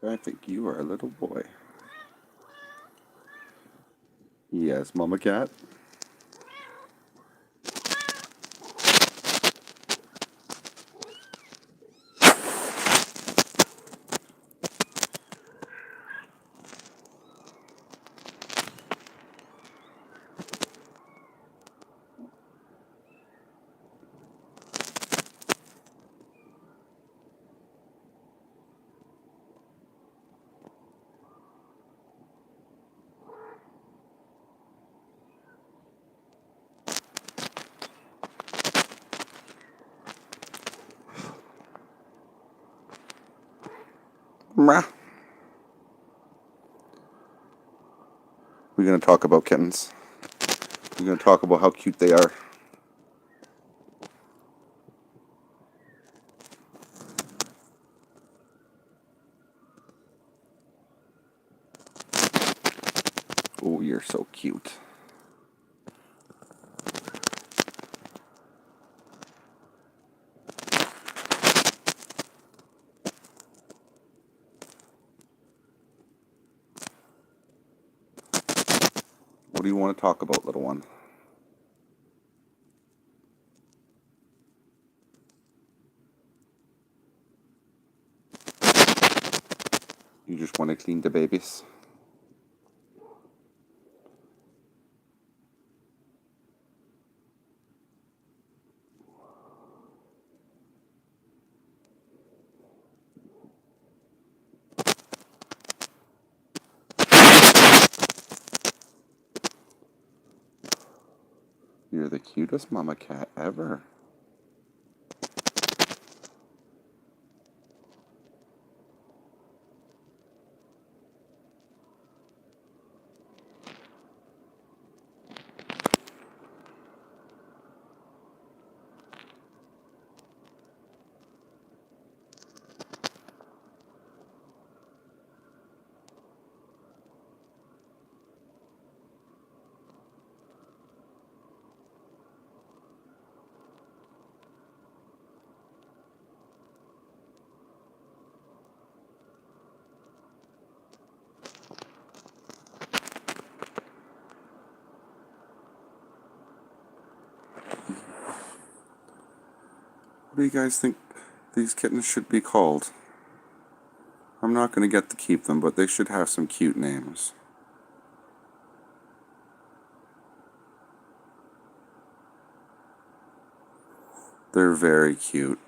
I think you are a little boy. Yes, Mama Cat. Meh. We're going to talk about kittens. We're going to talk about how cute they are. Oh, you're so cute. What do you want to talk about, little one? You just want to clean the babies? You're the cutest Mama Cat ever. What do you guys think these kittens should be called? I'm not going to get to keep them, but they should have some cute names. They're very cute.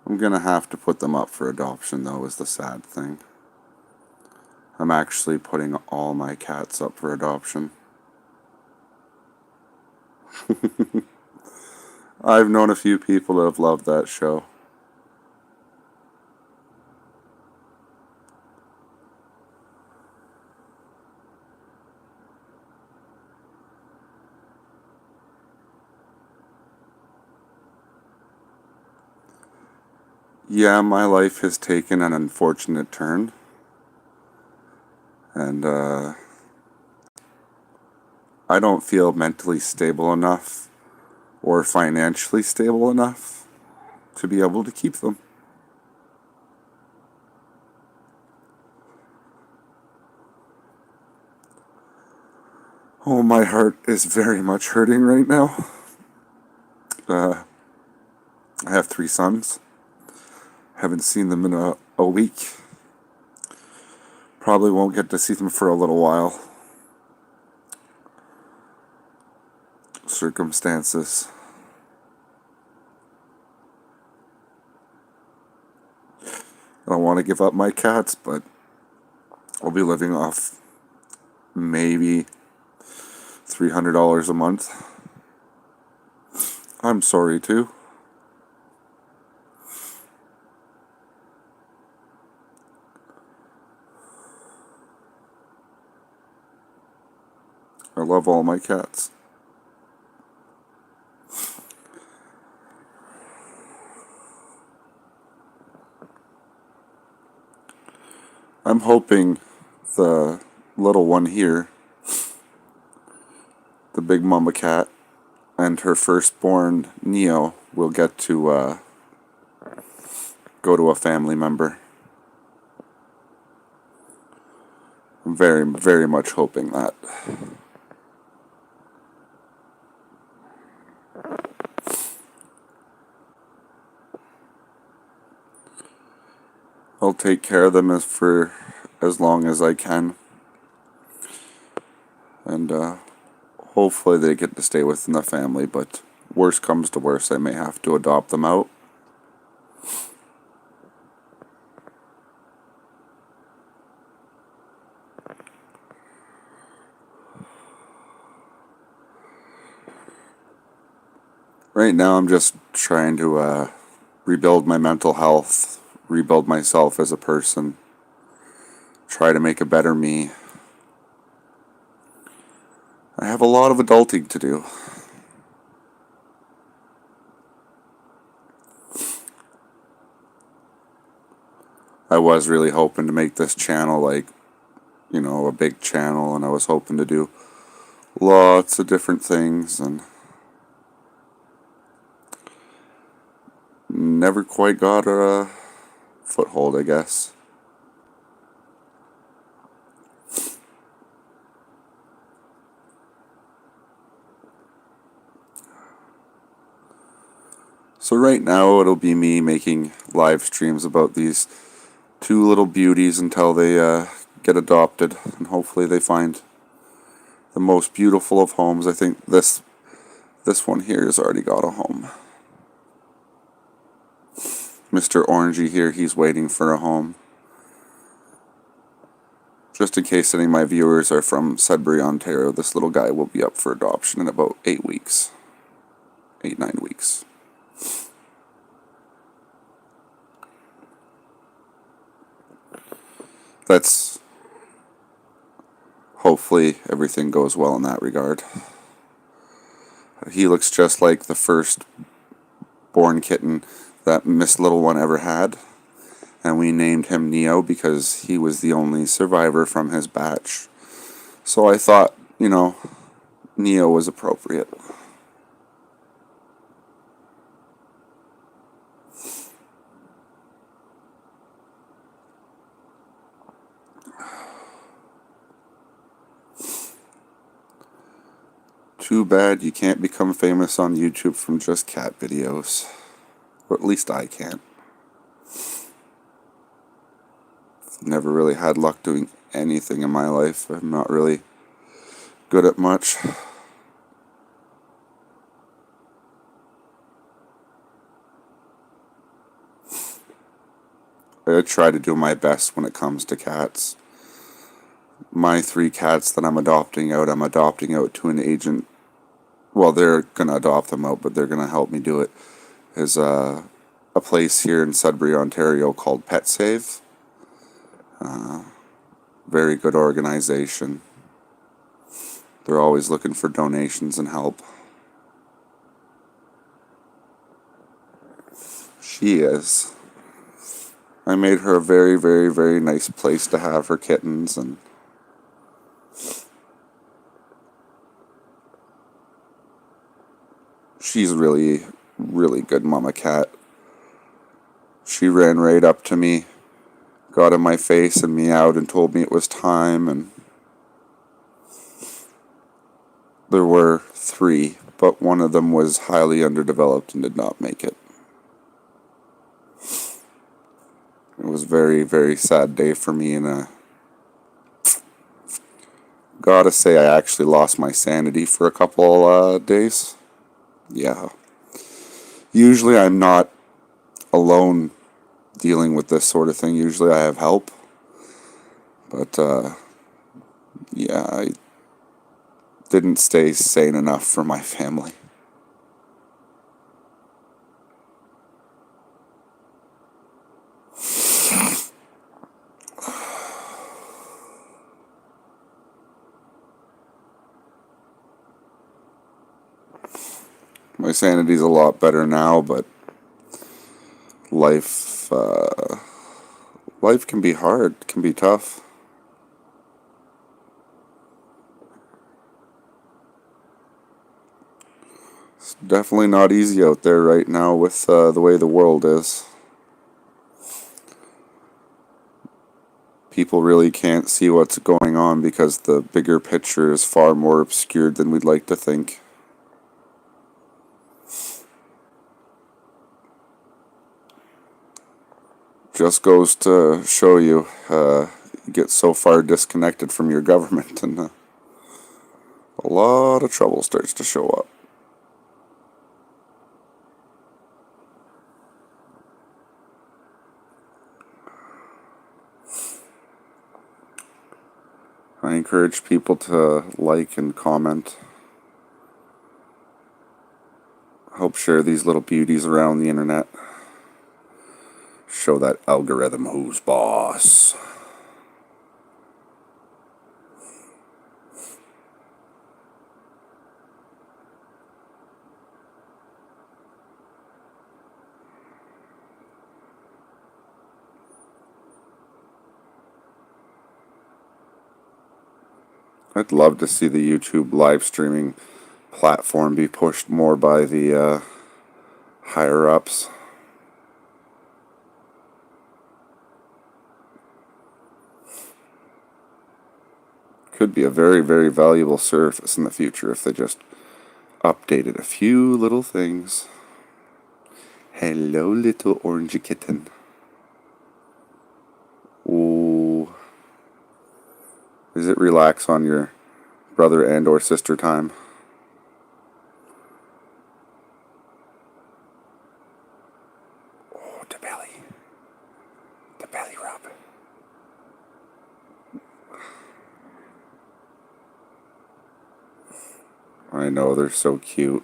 I'm going to have to put them up for adoption, though, is the sad thing. I'm actually putting all my cats up for adoption. I've known a few people that have loved that show. Yeah, my life has taken an unfortunate turn. And I don't feel mentally stable enough or financially stable enough to be able to keep them. Oh, my heart is very much hurting right now. I have 3 sons. Haven't seen them in a week. Probably won't get to see them for a little while. Circumstances. I don't want to give up my cats, but I'll be living off maybe $300 a month. I'm sorry too. I love all my cats. I'm hoping the little one here big mama cat, and her firstborn, Neo, will get to go to a family member. I'm very, very much hoping that. I'll take care of them for as long as I can. And hopefully they get to stay within the family, but worst comes to worst, I may have to adopt them out. Right now I'm just trying to rebuild my mental health, rebuild myself as a person, try to make a better me. I have a lot of adulting to do. I was really hoping to make this channel like, a big channel, and I was hoping to do lots of different things, and never quite got a foothold, I guess. So right now it'll be me making live streams about these two little beauties until they get adopted, and hopefully they find the most beautiful of homes. I think this one here has already got a home. Mr. Orangey here, he's waiting for a home. Just in case any of my viewers are from Sudbury, Ontario, this little guy will be up for adoption in about 8 weeks. 8-9 weeks. That's... hopefully everything goes well in that regard. He looks just like the first born kitten that Miss Little One ever had. And we named him Neo because he was the only survivor from his batch. So I thought, Neo was appropriate. Too bad you can't become famous on YouTube from just cat videos. Or at least I can't. Never really had luck doing anything in my life. I'm not really good at much. I try to do my best when it comes to cats. My 3 cats that I'm adopting out to an agent. Well, they're going to adopt them out, but they're going to help me do it. Is a place here in Sudbury, Ontario called Pet Save. Very good organization. They're always looking for donations and help. She is. I made her a very, very, very nice place to have her kittens, and she's really, really good mama cat. She ran right up to me, got in my face and meowed and told me it was time, and there were 3, but one of them was highly underdeveloped and did not make it. It was a very, very sad day for me, and gotta say I actually lost my sanity for a couple days. Yeah. Usually I'm not alone dealing with this sort of thing. Usually I have help. But, yeah, I didn't stay sane enough for my family. My sanity's a lot better now, but life can be hard, can be tough. It's definitely not easy out there right now with the way the world is. People really can't see what's going on because the bigger picture is far more obscured than we'd like to think. Just goes to show you, you get so far disconnected from your government and a lot of trouble starts to show up. I encourage people to like and comment. Help share these little beauties around the internet. Show that algorithm who's boss. I'd love to see the YouTube live streaming platform be pushed more by the higher ups. Could be a very, very valuable service in the future if they just updated a few little things. Hello, little orangey kitten. Ooh. Does it relax on your brother and or sister time? Oh, the belly. The belly rub. I know, they're so cute.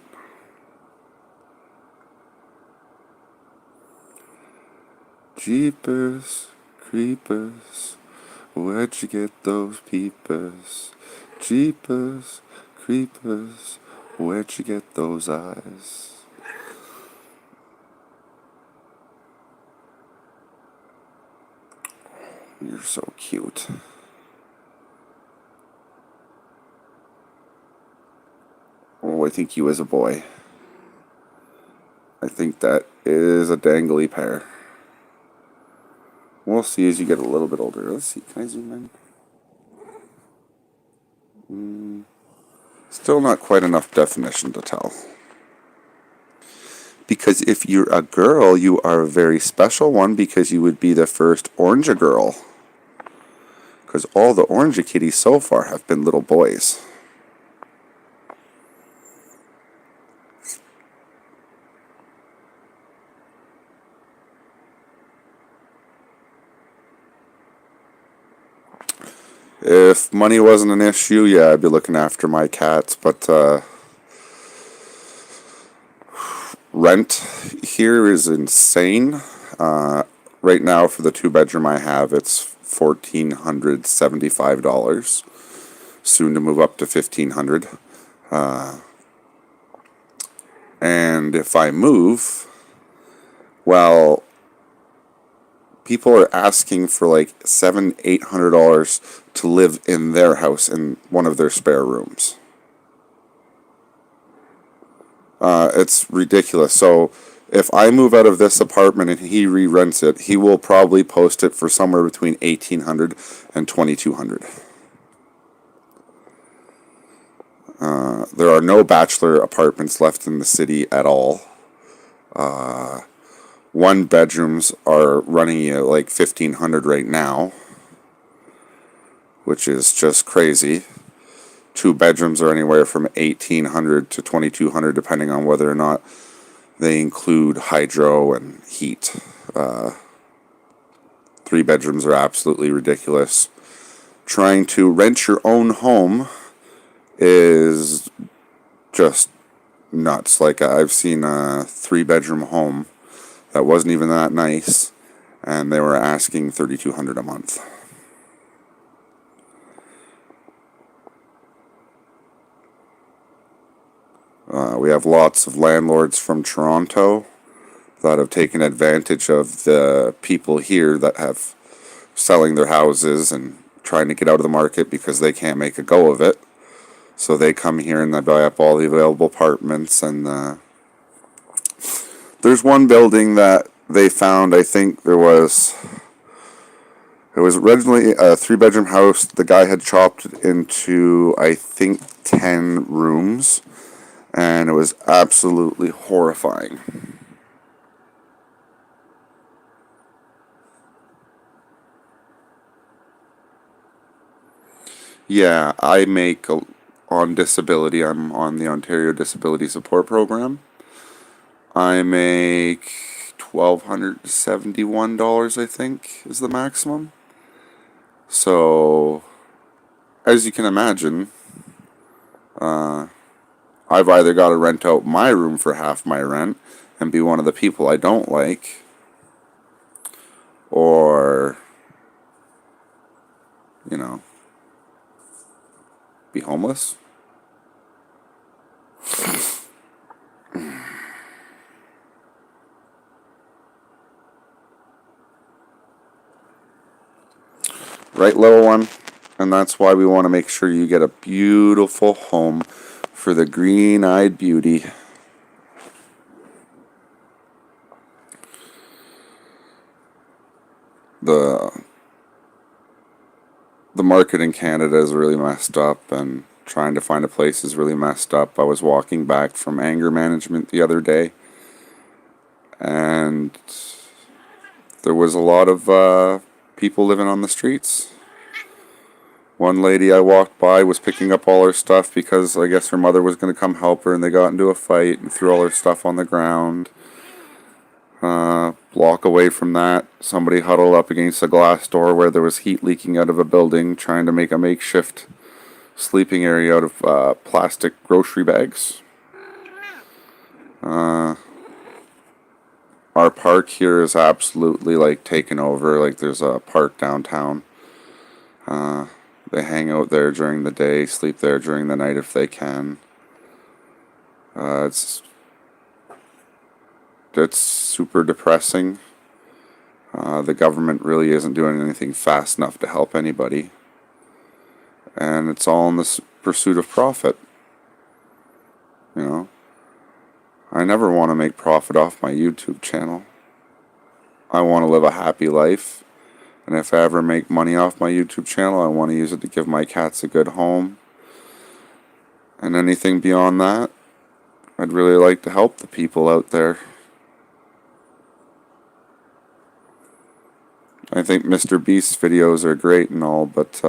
Jeepers, creepers, where'd you get those peepers? Jeepers, creepers, where'd you get those eyes? You're so cute. Oh, I think you as a boy. I think that is a dangly pair. We'll see as you get a little bit older. Let's see. Can I zoom in? Still not quite enough definition to tell. Because if you're a girl, you are a very special one because you would be the first Orange girl. Because all the Orange kitties so far have been little boys. If money wasn't an issue, yeah, I'd be looking after my cats, but rent here is insane. Right now, for the 2-bedroom I have, it's $1,475. Soon to move up to $1,500. And if I move, well, people are asking for like $700-800 to live in their house in one of their spare rooms. It's ridiculous. So if I move out of this apartment and he re-rents it, he will probably post it for somewhere between $1,800 and $2,200. There are no bachelor apartments left in the city at all. 1-bedrooms are running you like $1,500 right now, which is just crazy. 2-bedrooms are anywhere from $1,800 to $2,200, depending on whether or not they include hydro and heat. 3-bedrooms are absolutely ridiculous. Trying to rent your own home is just nuts. Like, I've seen a 3-bedroom home that wasn't even that nice, and they were asking $3,200 a month. We have lots of landlords from Toronto that have taken advantage of the people here that have selling their houses and trying to get out of the market because they can't make a go of it. So they come here and they buy up all the available apartments. And there's one building that they found, I think it was originally a 3-bedroom house. The guy had chopped it into, I think, 10 rooms. And it was absolutely horrifying. Yeah, on disability, I'm on the Ontario Disability Support Program. I make $1,271, I think, is the maximum. So, as you can imagine, I've either got to rent out my room for half my rent and be one of the people I don't like, or, be homeless. Right, little one? And that's why we want to make sure you get a beautiful home for the green-eyed beauty. The market in Canada is really messed up, and trying to find a place is really messed up. I was walking back from anger management the other day, and there was a lot of people living on the streets. One lady I walked by was picking up all her stuff because I guess her mother was going to come help her, and they got into a fight and threw all her stuff on the ground. Block away from that, somebody huddled up against a glass door where there was heat leaking out of a building, trying to make a makeshift sleeping area out of plastic grocery bags. Our park here is absolutely taken over. There's a park downtown. They hang out there during the day, sleep there during the night if they can. It's super depressing. The government really isn't doing anything fast enough to help anybody. And it's all in the pursuit of profit. I never want to make profit off my YouTube channel. I want to live a happy life. And if I ever make money off my YouTube channel, I want to use it to give my cats a good home. And anything beyond that, I'd really like to help the people out there. I think Mr. Beast's videos are great and all, but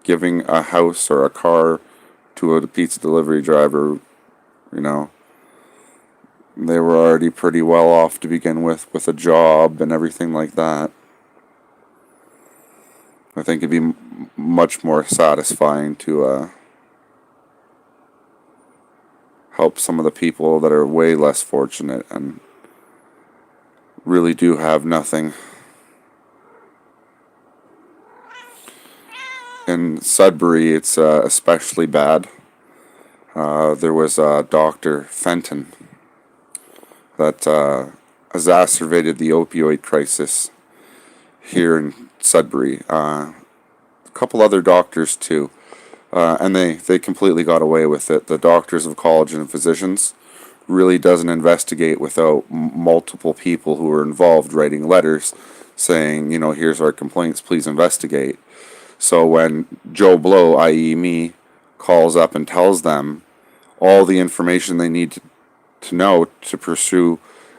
giving a house or a car to a pizza delivery driver, they were already pretty well off to begin with a job and everything like that. I think it'd be much more satisfying to help some of the people that are way less fortunate and really do have nothing. In Sudbury, it's especially bad. There was Dr. Fenton that exacerbated the opioid crisis here in Sudbury. A couple other doctors too, and they completely got away with it. The doctors of college and physicians really doesn't investigate without multiple people who are involved writing letters saying, here's our complaints, please investigate. So when Joe Blow, i.e. me, calls up and tells them all the information they need to know to pursue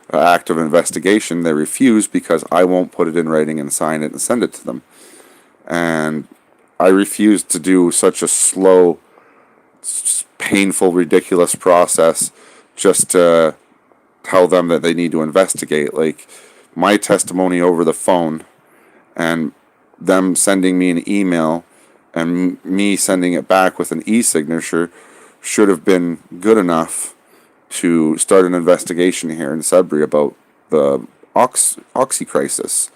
an active investigation, they refuse because I won't put it in writing and sign it and send it to them. And I refuse to do such a slow, painful, ridiculous process just to tell them that they need to investigate. My testimony over the phone and them sending me an email and me sending it back with an e-signature should have been good enough to start an investigation here in Sudbury about the oxy crisis.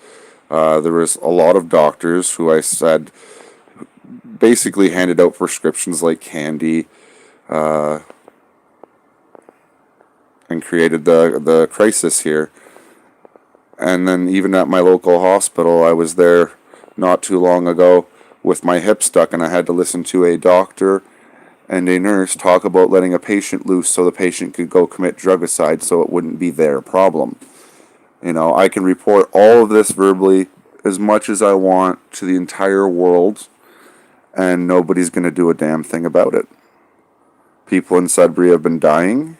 There was a lot of doctors who I said basically handed out prescriptions like candy, and created the crisis here. And then even at my local hospital, I was there not too long ago with my hip stuck, and I had to listen to a doctor and a nurse talk about letting a patient loose so the patient could go commit drugicide so it wouldn't be their problem. I can report all of this verbally as much as I want to the entire world, and nobody's going to do a damn thing about it. People in Sudbury have been dying.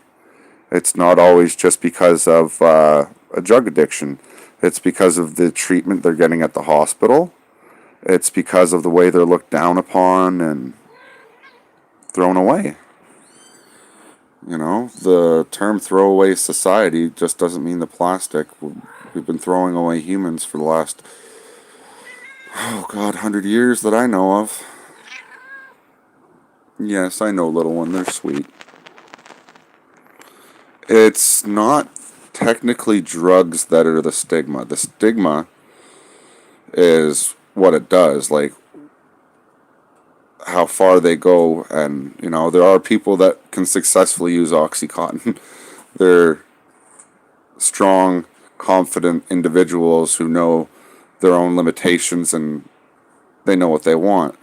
It's not always just because of a drug addiction. It's because of the treatment they're getting at the hospital. It's because of the way they're looked down upon and thrown away. The term throwaway society just doesn't mean the plastic. We've been throwing away humans for the last, 100 years that I know of. Yes, I know, little one, they're sweet. It's not technically drugs that are the stigma. The stigma is what it does, like how far they go, and there are people that can successfully use OxyContin. They're strong, confident individuals who know their own limitations and they know what they want.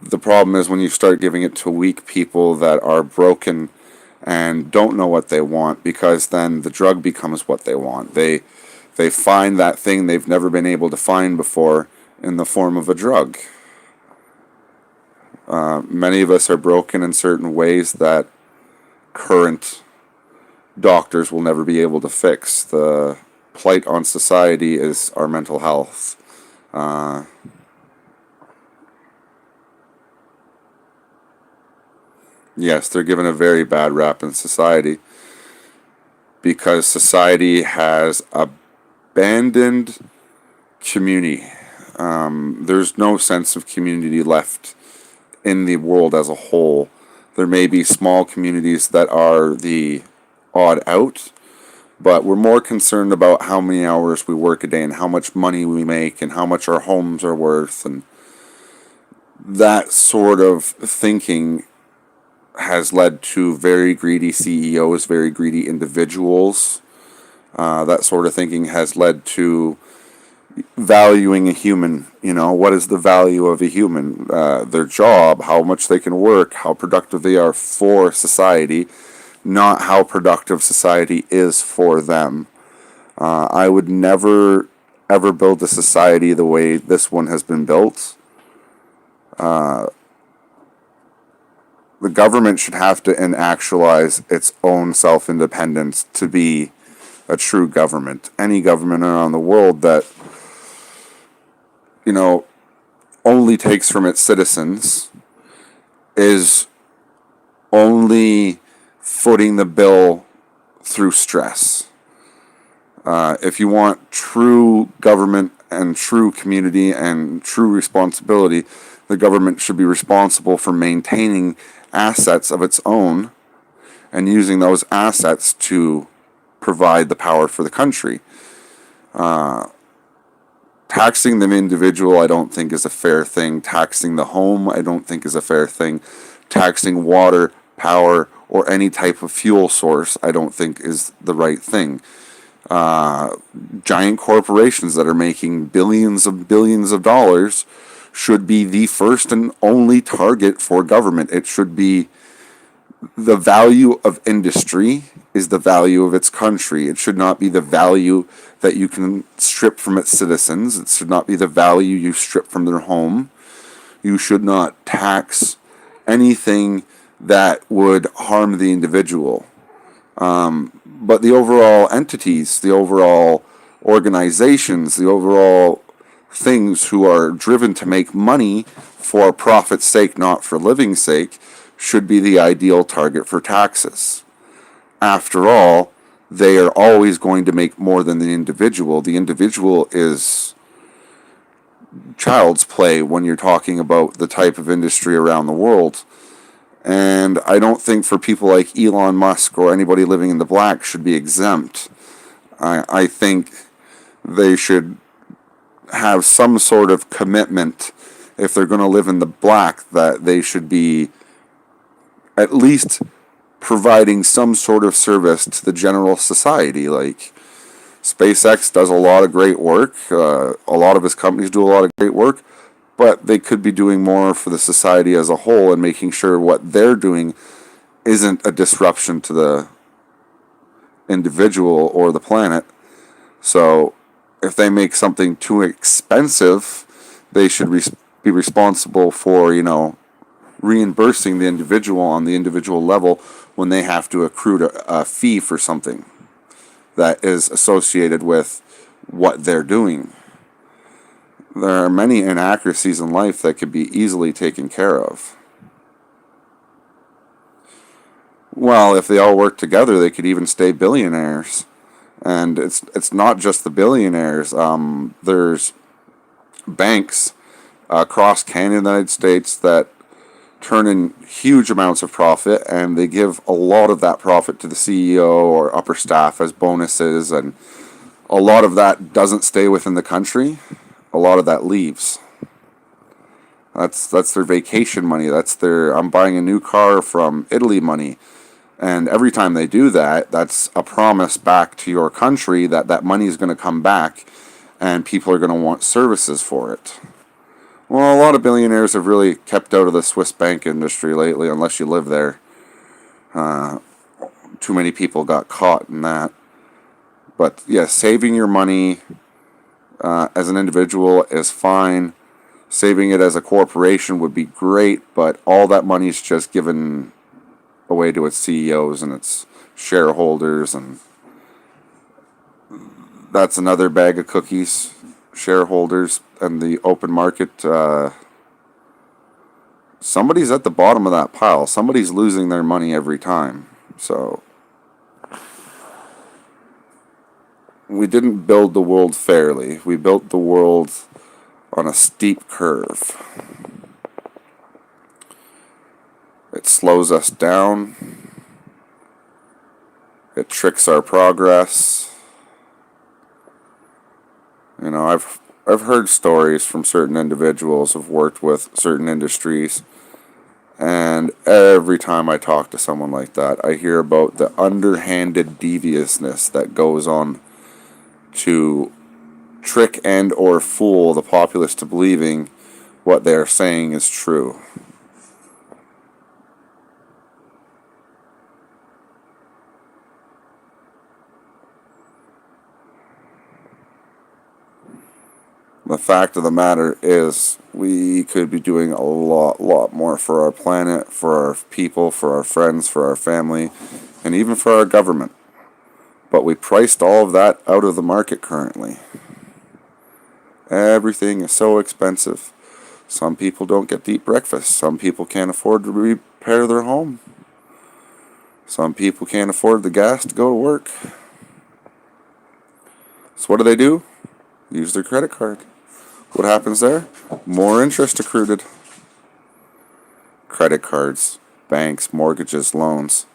The problem is when you start giving it to weak people that are broken and don't know what they want, because then the drug becomes what they want. They find that thing they've never been able to find before in the form of a drug. Many of us are broken in certain ways that current doctors will never be able to fix. The plight on society is our mental health. Yes, they're given a very bad rap in society because society has abandoned community. There's no sense of community left in the world as a whole. There may be small communities that are the odd out, but we're more concerned about how many hours we work a day and how much money we make and how much our homes are worth, and that sort of thinking has led to very greedy CEOs, very greedy individuals. That sort of thinking has led to valuing a human. What is the value of a human? Their job, how much they can work, how productive they are for society, not how productive society is for them. I would never, ever build a society the way this one has been built. The government should have to actualize its own self-independence to be a true government. Any government around the world that, only takes from its citizens is only footing the bill through stress. If you want true government and true community and true responsibility, the government should be responsible for maintaining assets of its own and using those assets to provide the power for the country. Taxing the individual, I don't think, is a fair thing. Taxing the home, I don't think, is a fair thing. Taxing water, power, or any type of fuel source, I don't think is the right thing. Giant corporations that are making billions of dollars should be the first and only target for government. It should be the value of industry is the value of its country. It should not be the value that you can strip from its citizens. It should not be the value you strip from their home. You should not tax anything that would harm the individual. But the overall entities, the overall organizations, the overall things who are driven to make money for profit's sake, not for living's sake, should be the ideal target for taxes. After all, they are always going to make more than the individual. The individual is child's play when you're talking about the type of industry around the world. And I don't think for people like Elon Musk or anybody living in the black should be exempt. I think they should have some sort of commitment, if they're going to live in the black, that they should be at least providing some sort of service to the general society. Like SpaceX does a lot of great work. A lot of his companies do a lot of great work. but they could be doing more for the society as a whole and making sure what they're doing isn't a disruption to the individual or the planet. So if they make something too expensive, they should be responsible for, reimbursing the individual on the individual level when they have to accrue a fee for something that is associated with what they're doing. There are many inaccuracies in life that could be easily taken care of. Well, if they all work together, they could even stay billionaires. And it's not just the billionaires. There's banks across Canada and the United States that turn in huge amounts of profit, and they give a lot of that profit to the CEO or upper staff as bonuses, and a lot of that doesn't stay within the country. A lot of that leaves. That's their vacation money. That's their I'm buying a new car from Italy money. And every time they do that, that's a promise back to your country that that money is going to come back and people are going to want services for it. Well, a lot of billionaires have really kept out of the Swiss bank industry lately, unless you live there. Too many people got caught in that. But yeah, saving your money as an individual is fine. Saving it as a corporation would be great, but all that money is just given away to its CEOs and its shareholders, and that's another bag of cookies. Shareholders and the open market, somebody's at the bottom of that pile. Somebody's losing their money every time. So we didn't build the world fairly. We built the world on a steep curve. It slows us down. It tricks our progress. I've heard stories from certain individuals who've worked with certain industries, and every time I talk to someone like that, I hear about the underhanded deviousness that goes on to trick and or fool the populace to believing what they're saying is true. The fact of the matter is, we could be doing a lot more for our planet, for our people, for our friends, for our family, and even for our government. But we priced all of that out of the market currently. Everything is so expensive. Some people don't get to eat breakfast. Some people can't afford to repair their home. Some people can't afford the gas to go to work. So what do? Use their credit card. What happens there? More interest accrued. Credit cards, banks, mortgages, loans.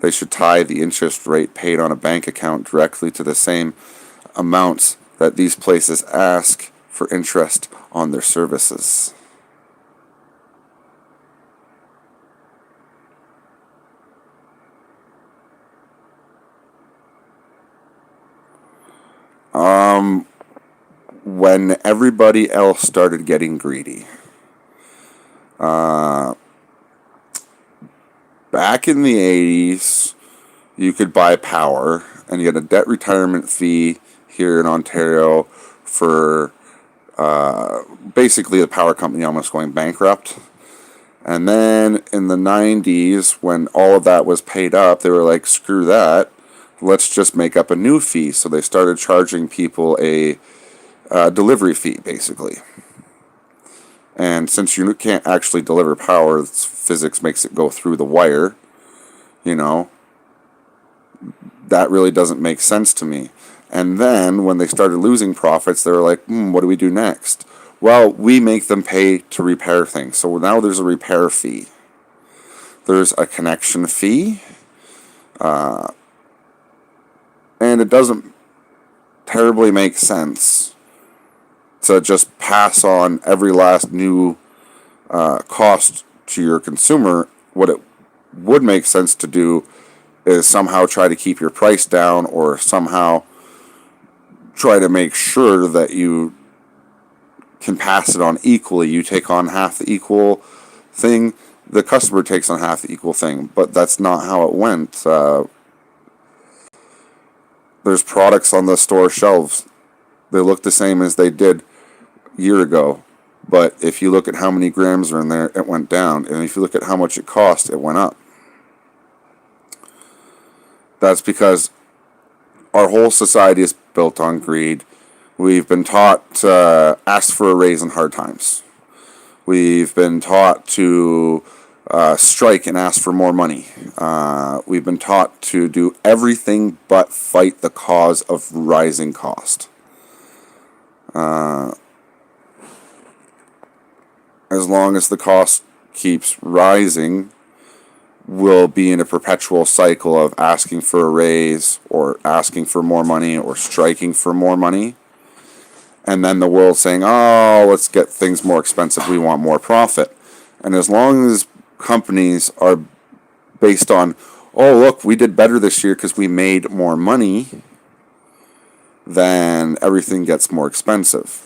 They should tie the interest rate paid on a bank account directly to the same amounts that these places ask for interest on their services. When everybody else started getting greedy. Back in the 80s, you could buy power, and you had a debt retirement fee here in Ontario for basically the power company almost going bankrupt. And then in the 90s, when all of that was paid up, they were like, screw that, let's just make up a new fee. So they started charging people a delivery fee, basically. And since you can't actually deliver power, physics makes it go through the wire, that really doesn't make sense to me. And then when they started losing profits, they were like, what do we do next? Well, we make them pay to repair things. So now there's a repair fee. There's a connection fee. And it doesn't terribly make sense to just pass on every last new cost to your consumer. What it would make sense to do is somehow try to keep your price down, or somehow try to make sure that you can pass it on equally. You take on half the equal thing, the customer takes on half the equal thing. But that's not how it went. There's products on the store shelves. They look the same as they did a year ago. But if you look at how many grams are in there, it went down. And if you look at how much it cost, it went up. That's because our whole society is built on greed. We've been taught to ask for a raise in hard times. We've been taught to strike and ask for more money. We've been taught to do everything but fight the cause of rising cost. As long as the cost keeps rising, we'll be in a perpetual cycle of asking for a raise or asking for more money or striking for more money. And then the world saying, oh, let's get things more expensive. We want more profit. And as long as companies are based on, oh, look, we did better this year because we made more money, then everything gets more expensive.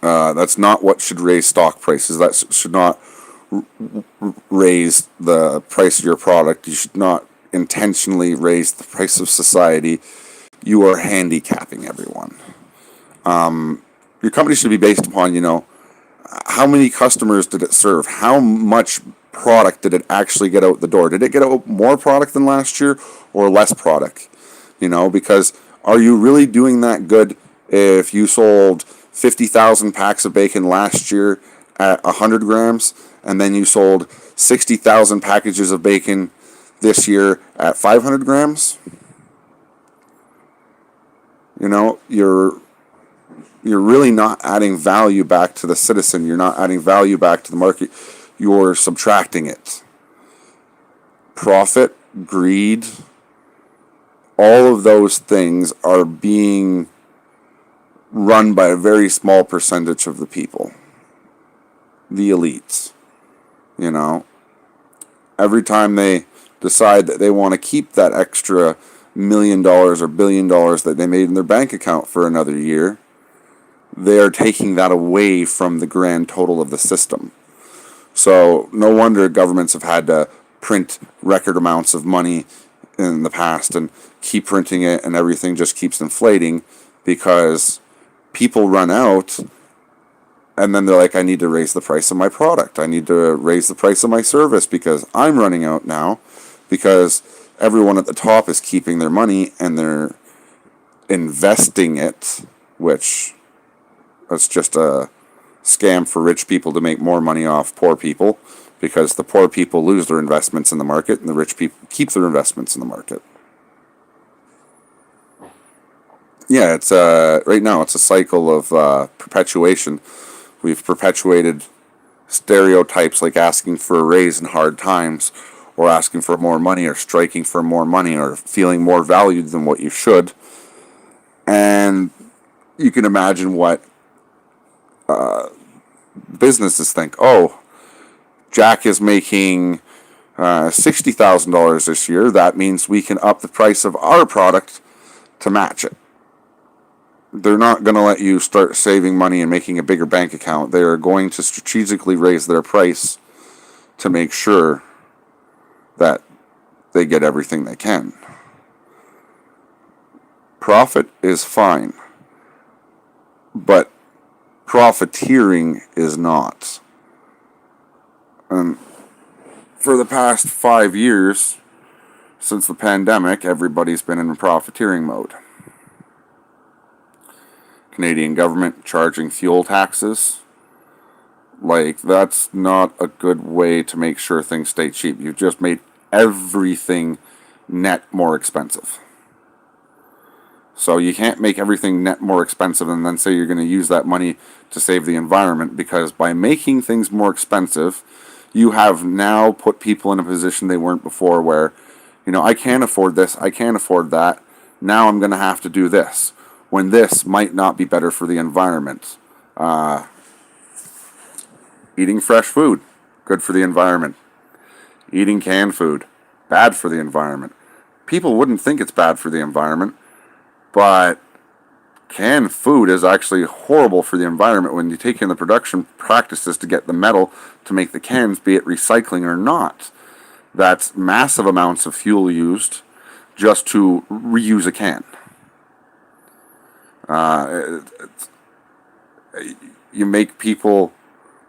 That's not what should raise stock prices. That should not raise the price of your product. You should not intentionally raise the price of society. You are handicapping everyone. Your company should be based upon, how many customers did it serve? How much product did it actually get out the door? Did it get out more product than last year or less product? Because are you really doing that good if you sold 50,000 packs of bacon last year at 100 grams and then you sold 60,000 packages of bacon this year at 500 grams? You're really not adding value back to the citizen. You're not adding value back to the market. You're subtracting it. Profit, greed, all of those things are being run by a very small percentage of the people. The elites. Every time they decide that they want to keep that extra $1 million or $1 billion that they made in their bank account for another year, they are taking that away from the grand total of the system. So no wonder governments have had to print record amounts of money in the past and keep printing it, and everything just keeps inflating because people run out, and then they're like, I need to raise the price of my product. I need to raise the price of my service because I'm running out now, because everyone at the top is keeping their money and they're investing it, which is just a scam for rich people to make more money off poor people, because the poor people lose their investments in the market and the rich people keep their investments in the market. Yeah, it's right now it's a cycle of perpetuation. We've perpetuated stereotypes like asking for a raise in hard times, or asking for more money, or striking for more money, or feeling more valued than what you should. And you can imagine what businesses think. Oh, Jack is making $60,000 this year. That means we can up the price of our product to match it. They're not going to let you start saving money and making a bigger bank account. They are going to strategically raise their price to make sure that they get everything they can. Profit is fine, but profiteering is not. And for the past 5 years, since the pandemic, everybody's been in profiteering mode. Canadian government charging fuel taxes. That's not a good way to make sure things stay cheap. You've just made everything net more expensive. So you can't make everything net more expensive and then say you're going to use that money to save the environment, because by making things more expensive, you have now put people in a position they weren't before where, I can't afford this, I can't afford that, now I'm going to have to do this, when this might not be better for the environment. Eating fresh food, good for the environment. Eating canned food, bad for the environment. People wouldn't think it's bad for the environment, but canned food is actually horrible for the environment when you take in the production practices to get the metal to make the cans, be it recycling or not. That's massive amounts of fuel used just to reuse a can. You make people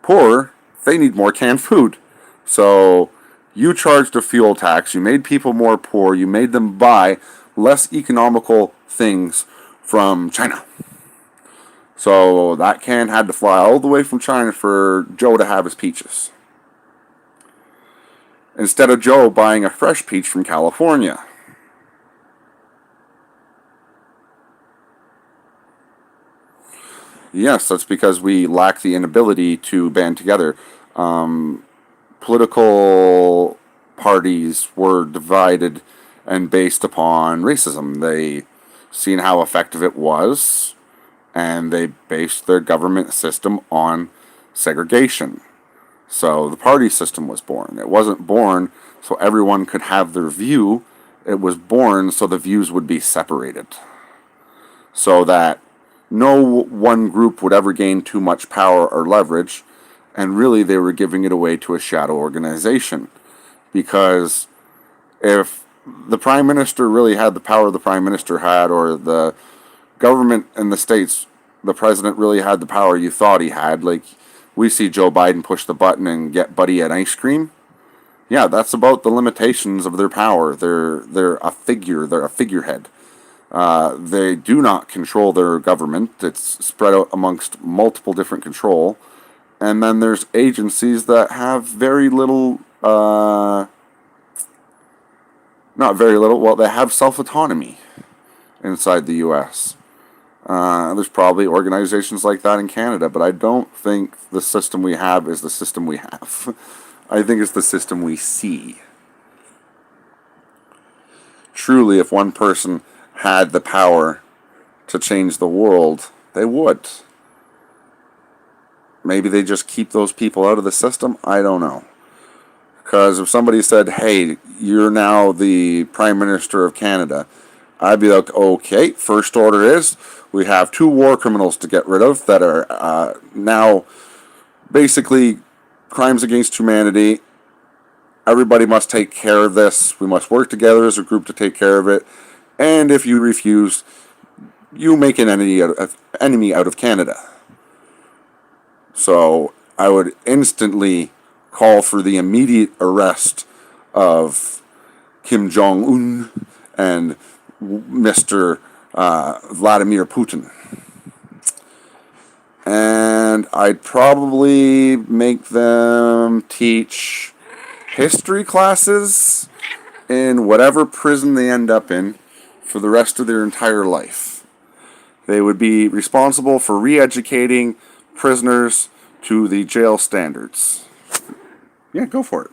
poorer, they need more canned food. So you charged a fuel tax, you made people more poor, you made them buy less economical things from China. So that can had to fly all the way from China for Joe to have his peaches, instead of Joe buying a fresh peach from California. Yes, that's because we lack the inability to band together. Political parties were divided and based upon racism. They seen how effective it was, and they based their government system on segregation. So the party system was born. It wasn't born so everyone could have their view. It was born so the views would be separated, so that no one group would ever gain too much power or leverage, and really they were giving it away to a shadow organization. Because if the prime minister really had the power the prime minister had, or the government in the states, the president really had the power you thought he had, like we see Joe Biden push the button and get Buddy an ice cream. Yeah, that's about the limitations of their power. They're a figure. They're a figurehead. They do not control their government. It's spread out amongst multiple different control. And then there's agencies that have very little, not very little, well, they have self-autonomy inside the U.S. There's probably organizations like that in Canada, but I don't think the system we have is the system we have. I think it's the system we see. Truly, if one person had the power to change the world, they would. Maybe they just keep those people out of the system. I don't know. Because if somebody said, hey, you're now the Prime Minister of Canada, I'd be like, okay, first order is we have 2 war criminals to get rid of that are now basically crimes against humanity. Everybody must take care of this. We must work together as a group to take care of it. And if you refuse, you make an enemy out of Canada. So I would instantly call for the immediate arrest of Kim Jong-un and Mr. Vladimir Putin. And I'd probably make them teach history classes in whatever prison they end up in for the rest of their entire life. They would be responsible for re-educating prisoners to the jail standards. Yeah, go for it.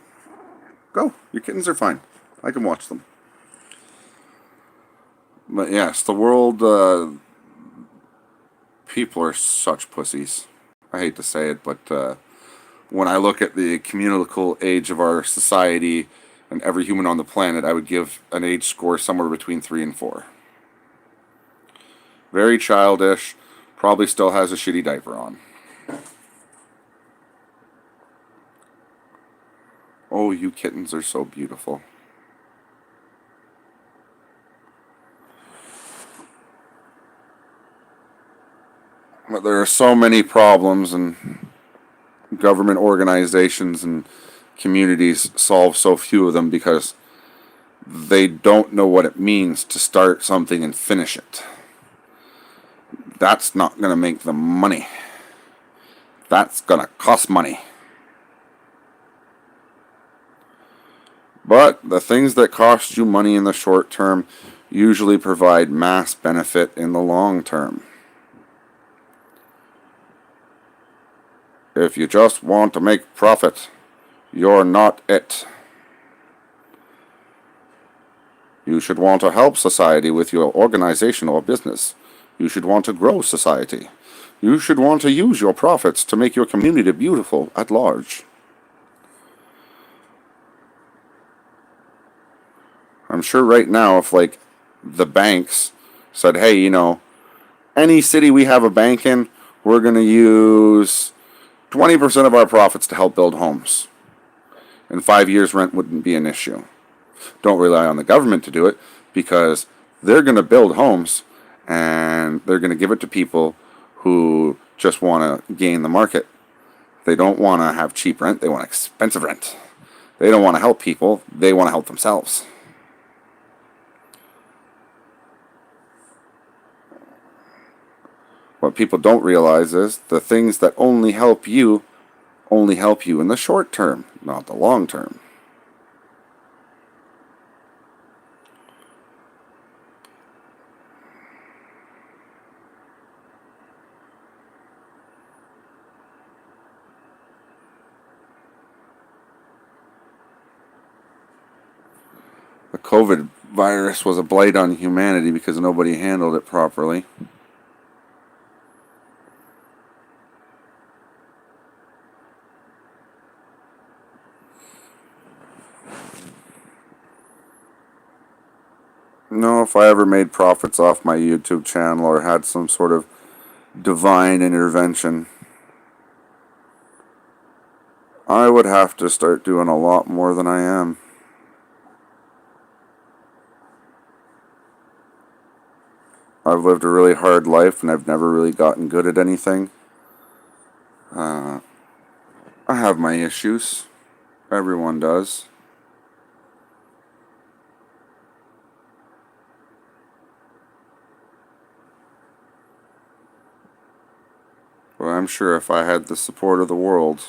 Go. Your kittens are fine. I can watch them. But yes, the world, people are such pussies. I hate to say it, but when I look at the communal age of our society and every human on the planet, I would give an age score somewhere between 3 and 4. Very childish, probably still has a shitty diaper on. Oh, you kittens are so beautiful. But there are so many problems, and government organizations and communities solve so few of them because they don't know what it means to start something and finish it. That's not going to make them money. That's going to cost money. But the things that cost you money in the short term usually provide mass benefit in the long term. If you just want to make profit, you're not it. You should want to help society with your organization or business. You should want to grow society. You should want to use your profits to make your community beautiful at large. I'm sure right now if, like, the banks said, hey, any city we have a bank in, we're going to use 20% of our profits to help build homes. In 5 years, rent wouldn't be an issue. Don't rely on the government to do it, because they're going to build homes and they're going to give it to people who just want to gain the market. They don't want to have cheap rent, they want expensive rent. They don't want to help people, they want to help themselves. What people don't realize is the things that only help you in the short term, not the long term. The COVID virus was a blight on humanity because nobody handled it properly. No, if I ever made profits off my YouTube channel or had some sort of divine intervention, I would have to start doing a lot more than I am. I've lived a really hard life and I've never really gotten good at anything. I have my issues. Everyone does. But I'm sure if I had the support of the world,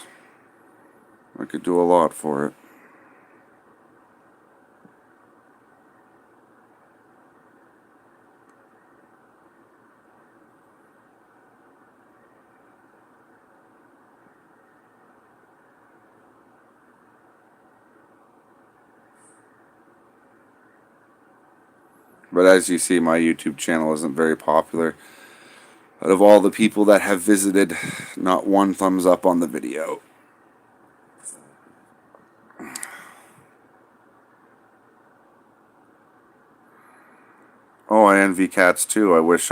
I could do a lot for it. But as you see, my YouTube channel isn't very popular. Out of all the people that have visited, not one thumbs up on the video. Oh, I envy cats too. I wish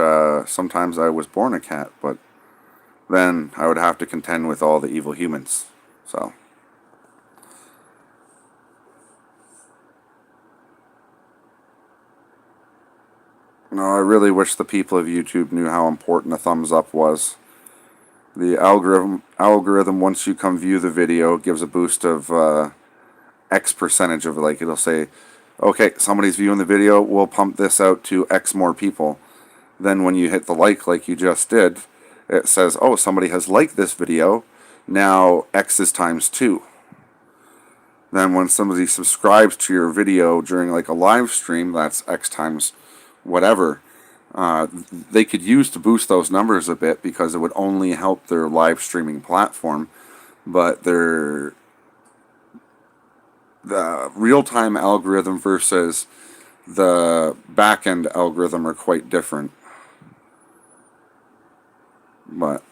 sometimes I was born a cat, but then I would have to contend with all the evil humans. So. No, I really wish the people of YouTube knew how important a thumbs up was. The algorithm, once you come view the video, gives a boost of X percentage of, like, it'll say, okay, somebody's viewing the video, we'll pump this out to X more people. Then when you hit the like you just did, it says, oh, somebody has liked this video, now X is times 2. Then when somebody subscribes to your video during like a live stream, that's X times whatever. They could use to boost those numbers a bit because it would only help their live streaming platform, but the real-time algorithm versus the back-end algorithm are quite different. But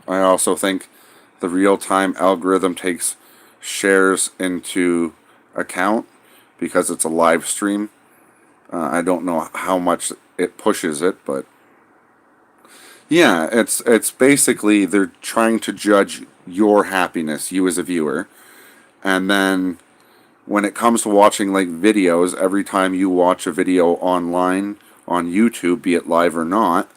I also think the real-time algorithm takes shares into account because it's a live stream. I don't know how much it pushes it, but yeah, it's basically they're trying to judge your happiness, you as a viewer, and then when it comes to watching like videos, every time you watch a video online on YouTube, be it live or not,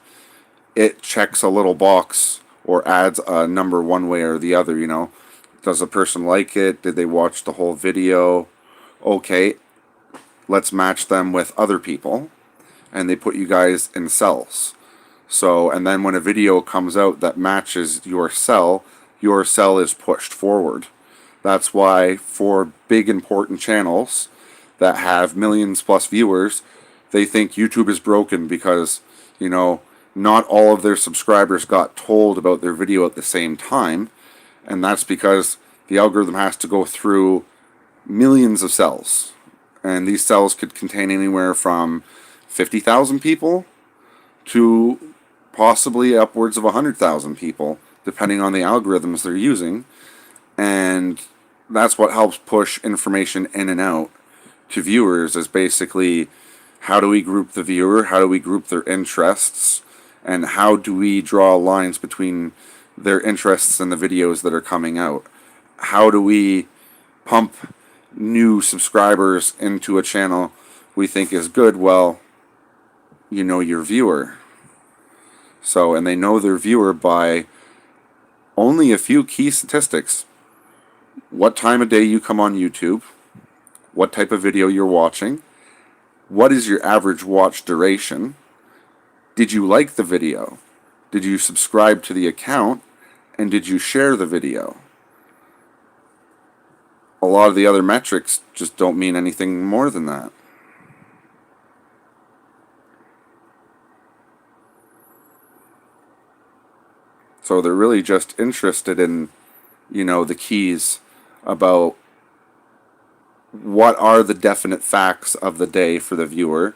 it checks a little box or adds a number one way or the other, you know. Does a person like it? Did they watch the whole video? Okay, let's match them with other people, and they put you guys in cells. So, and then when a video comes out that matches your cell is pushed forward. That's why for big important channels that have millions plus viewers, they think YouTube is broken because, you know, not all of their subscribers got told about their video at the same time, and that's because the algorithm has to go through millions of cells, and these cells could contain anywhere from 50,000 people to possibly upwards of 100,000 people, depending on the algorithms they're using, and that's what helps push information in and out to viewers, is basically How do we group the viewer? How do we group their interests? And how do we draw lines between their interests and the videos that are coming out? How do we pump new subscribers into a channel we think is good? Well, you know your viewer. So, and they know their viewer by only a few key statistics. What time of day you come on YouTube, what type of video you're watching, what is your average watch duration, did you like the video, did you subscribe to the account, and did you share the video? A lot of the other metrics just don't mean anything more than that. So they're really just interested in, the keys about what are the definite facts of the day for the viewer,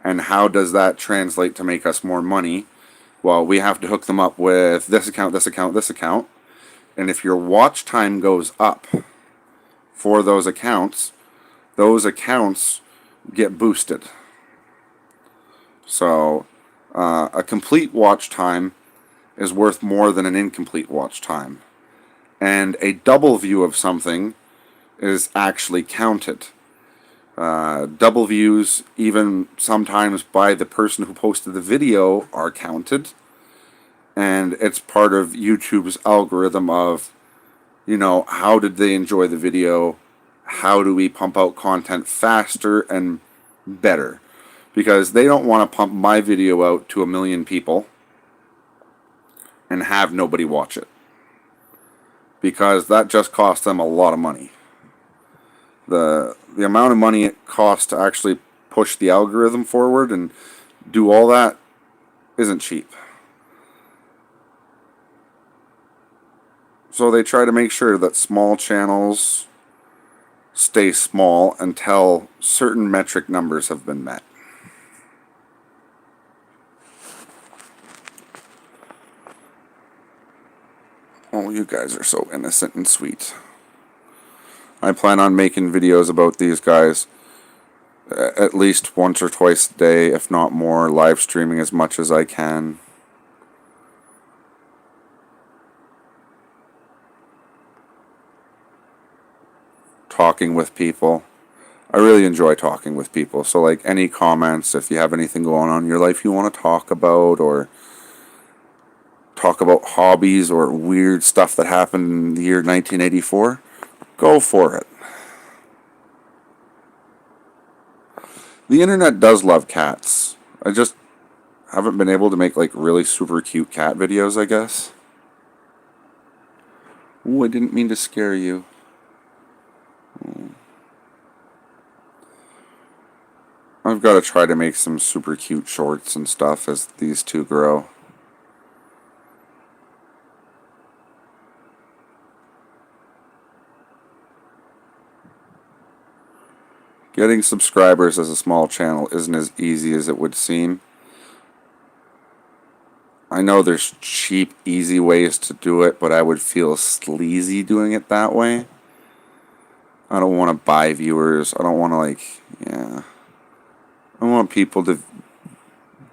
and how does that translate to make us more money? Well, we have to hook them up with this account, this account, this account. And if your watch time goes up for those accounts get boosted. So a complete watch time is worth more than an incomplete watch time. And a double view of something is actually counted. Double views, even sometimes by the person who posted the video, are counted. And it's part of YouTube's algorithm of, how did they enjoy the video? How do we pump out content faster and better? Because they don't want to pump my video out to 1 million people and have nobody watch it. Because that just costs them a lot of money. The amount of money it costs to actually push the algorithm forward and do all that isn't cheap. So they try to make sure that small channels stay small until certain metric numbers have been met. Oh, you guys are so innocent and sweet. I plan on making videos about these guys at least once or twice a day, if not more, live streaming as much as I can. Talking with people. I really enjoy talking with people. So, like, any comments, if you have anything going on in your life you want to talk about, or talk about hobbies or weird stuff that happened in the year 1984, go for it. The internet does love cats. I just haven't been able to make, like, really super cute cat videos, I guess. Ooh, I didn't mean to scare you. I've got to try to make some super cute shorts and stuff as these two grow. Getting subscribers as a small channel isn't as easy as it would seem. I know there's cheap, easy ways to do it, but I would feel sleazy doing it that way. I don't want to buy viewers. I don't want to, I want people to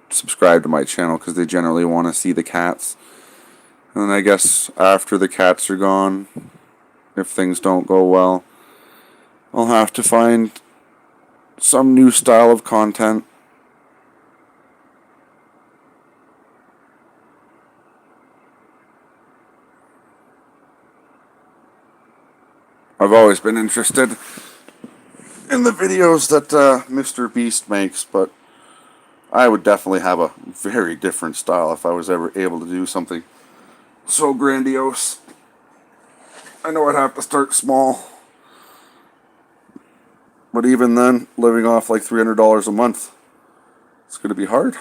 subscribe to my channel because they generally want to see the cats. And I guess after the cats are gone, if things don't go well, I'll have to find some new style of content. I've always been interested in the videos that Mr. Beast makes, but I would definitely have a very different style if I was ever able to do something so grandiose. I know I'd have to start small. But even then, living off like $300 a month, it's going to be hard.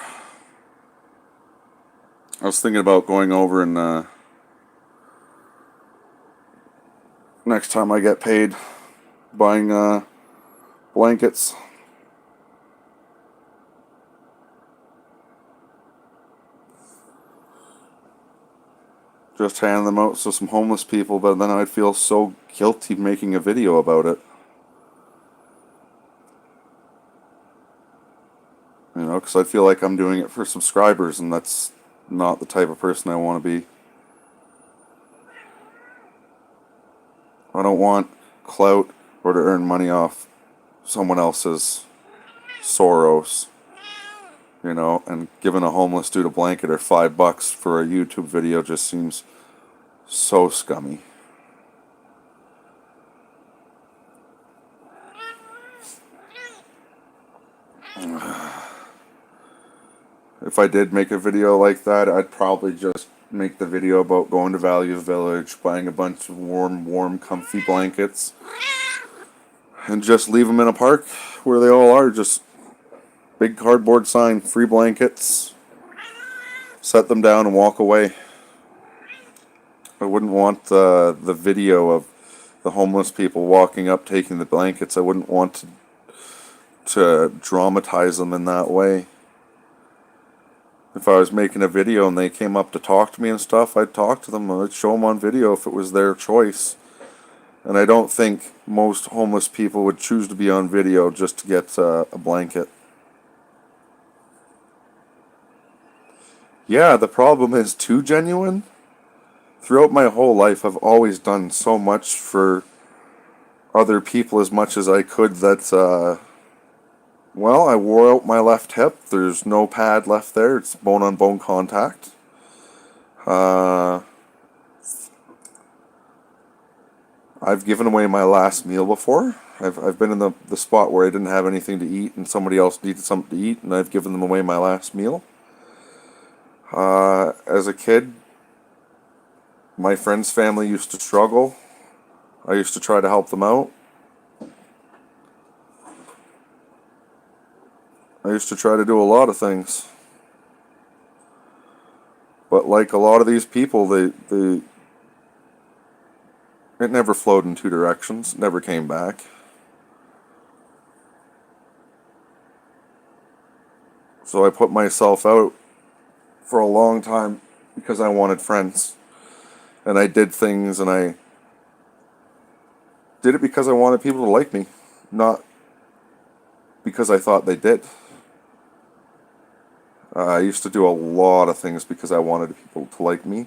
I was thinking about going over and next time I get paid, buying blankets. Just hand them out to some homeless people, but then I'd feel so guilty making a video about it. You know, because I feel like I'm doing it for subscribers, and that's not the type of person I want to be. I don't want clout or to earn money off someone else's sorrows. You know, and giving a homeless dude a blanket or $5 for a YouTube video just seems so scummy. If I did make a video like that, I'd probably just make the video about going to Value Village, buying a bunch of warm, comfy blankets, and just leave them in a park where they all are. Just big cardboard sign, free blankets, set them down and walk away. I wouldn't want the video of the homeless people walking up taking the blankets. I wouldn't want to dramatize them in that way. If I was making a video and they came up to talk to me and stuff, I'd talk to them. I'd show them on video if it was their choice. And I don't think most homeless people would choose to be on video just to get a blanket. Yeah, the problem is too genuine. Throughout my whole life, I've always done so much for other people as much as I could that, well, I wore out my left hip. There's no pad left there. It's bone-on-bone contact. I've given away my last meal before. I've been in the spot where I didn't have anything to eat and somebody else needed something to eat, and I've given them away my last meal. As a kid, my friend's family used to struggle. I used to try to help them out. I used to try to do a lot of things. But like a lot of these people, it never flowed in two directions. It never came back. So I put myself out for a long time because I wanted friends. And I did things, and I did it because I wanted people to like me, not because I thought they did. I used to do a lot of things because I wanted people to like me.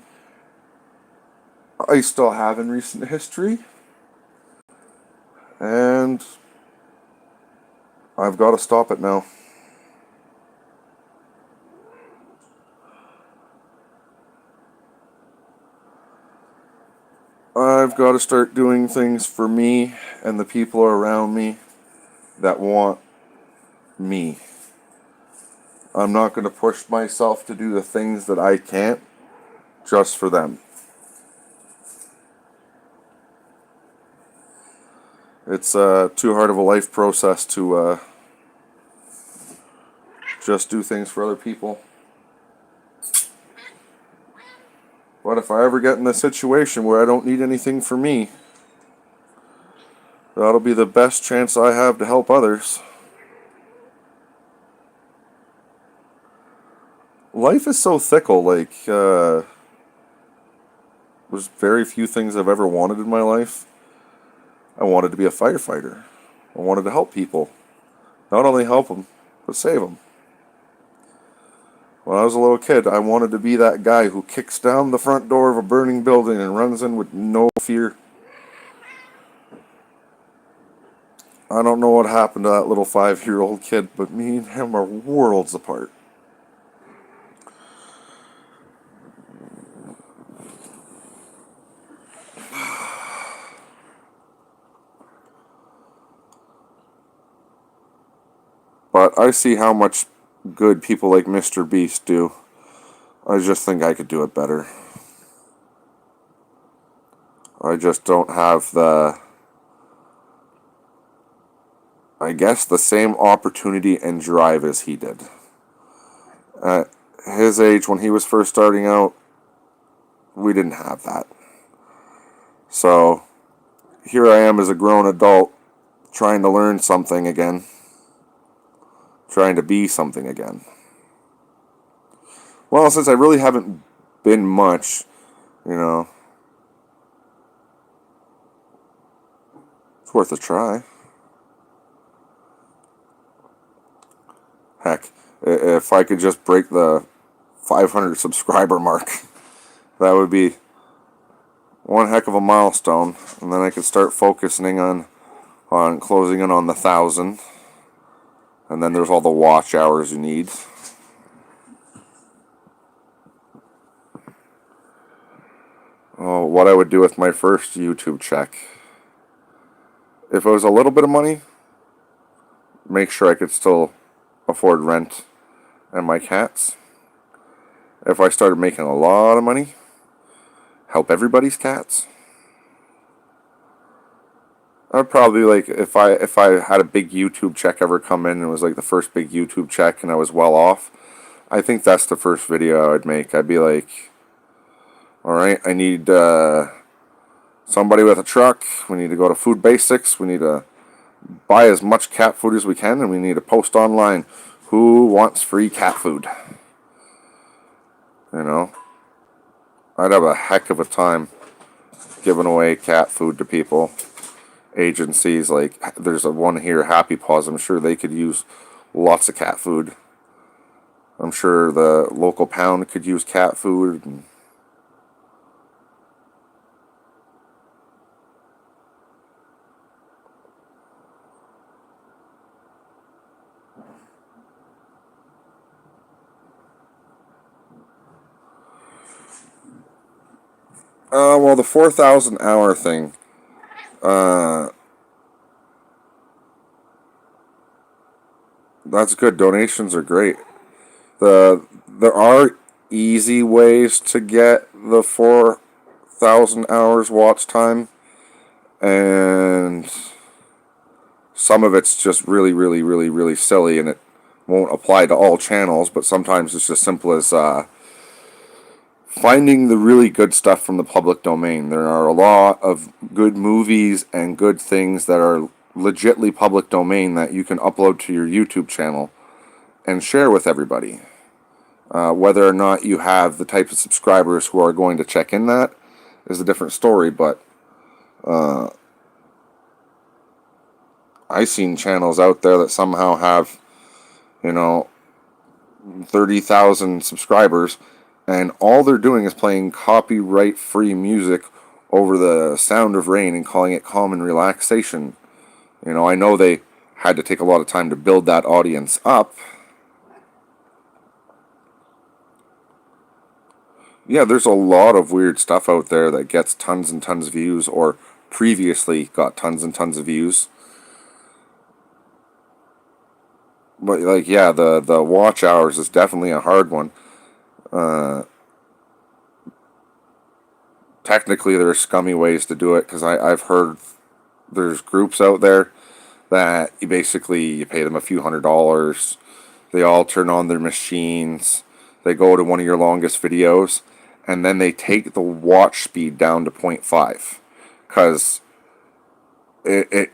I still have in recent history. And I've got to stop it now. I've got to start doing things for me and the people around me that want me. I'm not going to push myself to do the things that I can't just for them. It's too hard of a life process to just do things for other people. But if I ever get in a situation where I don't need anything for me, that'll be the best chance I have to help others. Life is so fickle, like, there's very few things I've ever wanted in my life. I wanted to be a firefighter. I wanted to help people. Not only help them, but save them. When I was a little kid, I wanted to be that guy who kicks down the front door of a burning building and runs in with no fear. I don't know what happened to that little 5-year-old kid, but me and him are worlds apart. But I see how much good people like Mr. Beast do. I just think I could do it better. I just don't have I guess, the same opportunity and drive as he did. At his age, when he was first starting out, we didn't have that. So, here I am as a grown adult, trying to learn something again. Trying to be something again. Well, since I really haven't been much, it's worth a try. Heck, If I could just break the 500 subscriber mark, that would be one heck of a milestone. And then I could start focusing on closing in on the 1,000. And then there's all the watch hours you need. Oh, what I would do with my first YouTube check. If it was a little bit of money, make sure I could still afford rent and my cats. If I started making a lot of money, help everybody's cats. I'd probably, like, if I had a big YouTube check ever come in and it was like the first big YouTube check and I was well off, I think that's the first video I would make. I'd be like, alright, I need somebody with a truck. We need to go to Food Basics. We need to buy as much cat food as we can, and we need to post online who wants free cat food. You know, I'd have a heck of a time giving away cat food to people. Agencies, like, there's a one here, Happy Paws. I'm sure they could use lots of cat food. I'm sure the local pound could use cat food. Well, the 4,000 hour thing, that's good. Donations are great. There are easy ways to get the 4,000 hours watch time, and some of it's just really, really, really, really silly, and it won't apply to all channels, but sometimes it's just simple as finding the really good stuff from the public domain. There are a lot of good movies and good things that are legitly public domain that you can upload to your YouTube channel and share with everybody. Whether or not you have the type of subscribers who are going to check in that is a different story, but I've seen channels out there that somehow have, 30,000 subscribers, and all they're doing is playing copyright-free music over the sound of rain and calling it calm and relaxation. I know they had to take a lot of time to build that audience up. Yeah, there's a lot of weird stuff out there that gets tons and tons of views, or previously got tons and tons of views. But, like, yeah, the watch hours is definitely a hard one. Technically, there's scummy ways to do it, because I've heard there's groups out there that you pay them a few $100s. They all turn on their machines. They go to one of your longest videos, and then they take the watch speed down to 0.5. Because it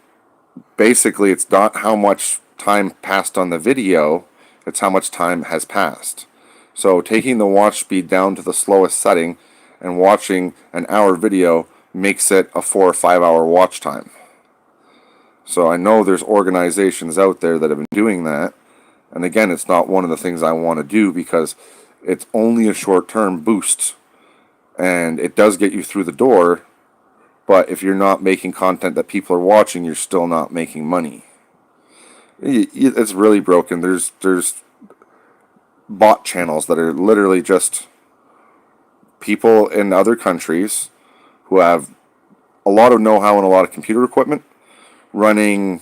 basically, it's not how much time passed on the video, it's how much time has passed. So taking the watch speed down to the slowest setting and watching an hour video makes it a 4 or 5 hour watch time. So I know there's organizations out there that have been doing that. And again, it's not one of the things I want to do, because it's only a short-term boost. And it does get you through the door. But if you're not making content that people are watching, you're still not making money. It's really broken. There's bot channels that are literally just people in other countries who have a lot of know-how and a lot of computer equipment running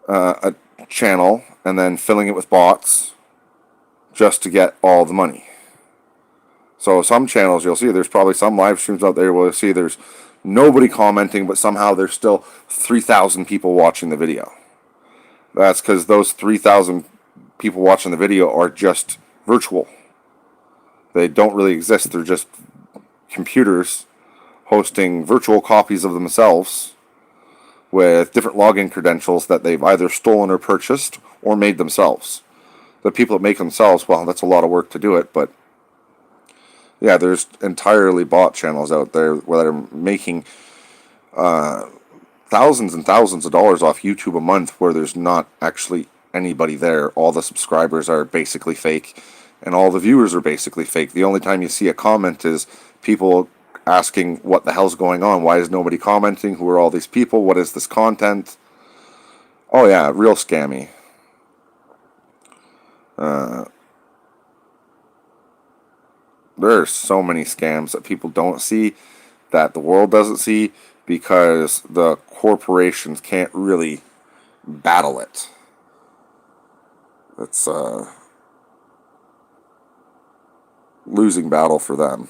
a channel and then filling it with bots just to get all the money. So some channels you'll see, there's probably some live streams out there where you'll see there's nobody commenting, but somehow there's still 3,000 people watching the video. That's because those 3,000 people watching the video are just virtual. They don't really exist. They're just computers hosting virtual copies of themselves with different login credentials that they've either stolen or purchased or made themselves. The people that make themselves, well, that's a lot of work to do it, but yeah, there's entirely bot channels out there that are making thousands and thousands of dollars off YouTube a month, where there's not actually anybody there. All the subscribers are basically fake, and all the viewers are basically fake. The only time you see a comment is people asking what the hell's going on. Why is nobody commenting? Who are all these people? What is this content? Oh yeah, real scammy. There are so many scams that people don't see, that the world doesn't see, because the corporations can't really battle it. It's a losing battle for them.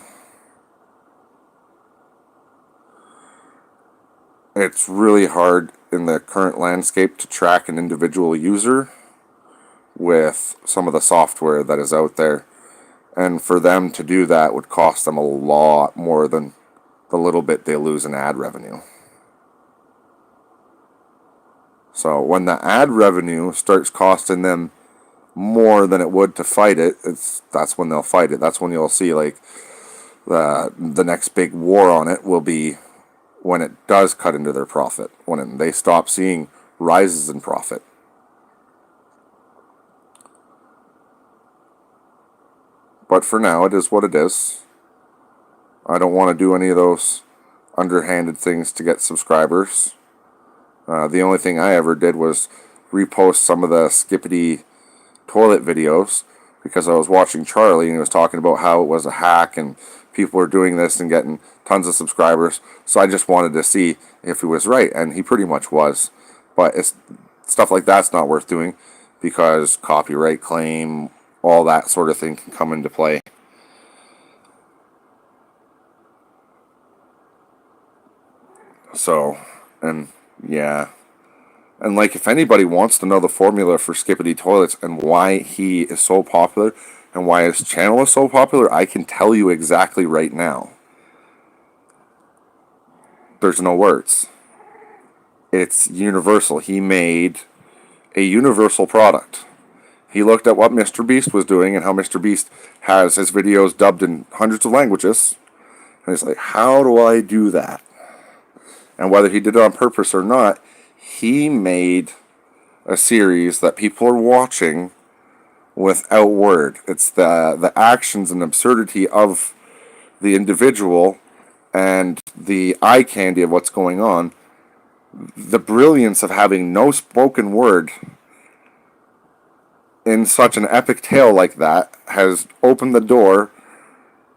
It's really hard in the current landscape to track an individual user with some of the software that is out there. And for them to do that would cost them a lot more than the little bit they lose in ad revenue. So when the ad revenue starts costing them more than it would to fight it, that's when they'll fight it. That's when you'll see like the next big war on it will be when it does cut into their profit, when they stop seeing rises in profit. But for now, it is what it is. I don't want to do any of those underhanded things to get subscribers. The only thing I ever did was repost some of the Skippity toilet videos because I was watching Charlie and he was talking about how it was a hack and people were doing this and getting tons of subscribers. So I just wanted to see if he was right, and he pretty much was. But stuff like that's not worth doing because copyright claim, all that sort of thing can come into play. So, and yeah. And like, if anybody wants to know the formula for Skippity Toilets and why he is so popular and why his channel is so popular, I can tell you exactly right now. There's no words. It's universal. He made a universal product. He looked at what Mr. Beast was doing and how Mr. Beast has his videos dubbed in hundreds of languages. And he's like, how do I do that? And whether he did it on purpose or not, he made a series that people are watching without word. It's the actions and absurdity of the individual and the eye candy of what's going on. The brilliance of having no spoken word in such an epic tale like that has opened the door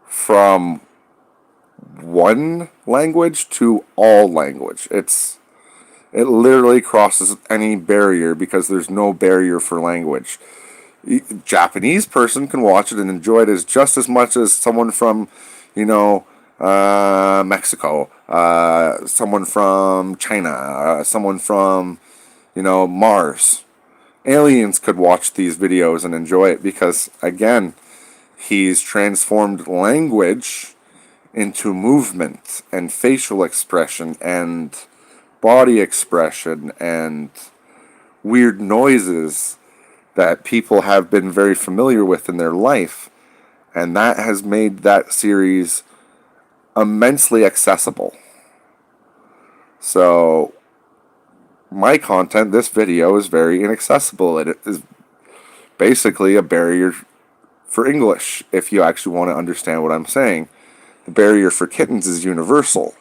from one language to all language. It literally crosses any barrier because there's no barrier for language. A Japanese person can watch it and enjoy it as just as much as someone from, Mexico, someone from China, someone from, Mars. Aliens could watch these videos and enjoy it because, again, he's transformed language into movement and facial expression and body expression and weird noises that people have been very familiar with in their life. And that has made that series immensely accessible. So my content, this video, is very inaccessible. It is basically a barrier for English if you actually want to understand what I'm saying. The barrier for Kittens is universal.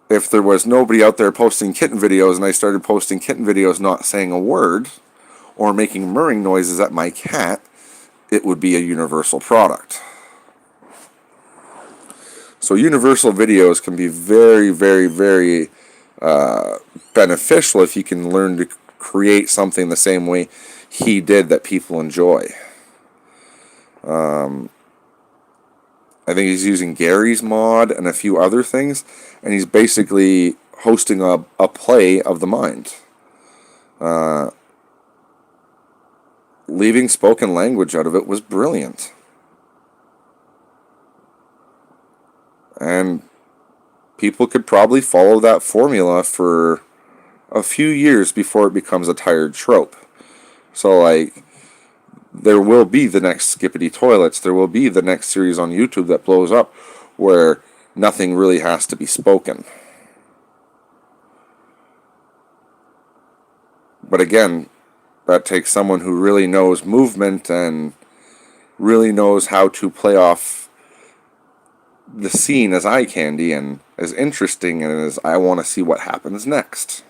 If there was nobody out there posting kitten videos and I started posting kitten videos not saying a word or making murring noises at my cat, it would be a universal product. So universal videos can be very, very, very beneficial if you can learn to create something the same way he did that people enjoy. I think he's using Gary's mod and a few other things, and he's basically hosting a play of the mind. Leaving spoken language out of it was brilliant. And people could probably follow that formula for a few years before it becomes a tired trope. So, like, there will be the next Skippity Toilets. There will be the next series on YouTube that blows up where nothing really has to be spoken. But again, that takes someone who really knows movement and really knows how to play off the scene as eye candy and as interesting and as I want to see what happens next.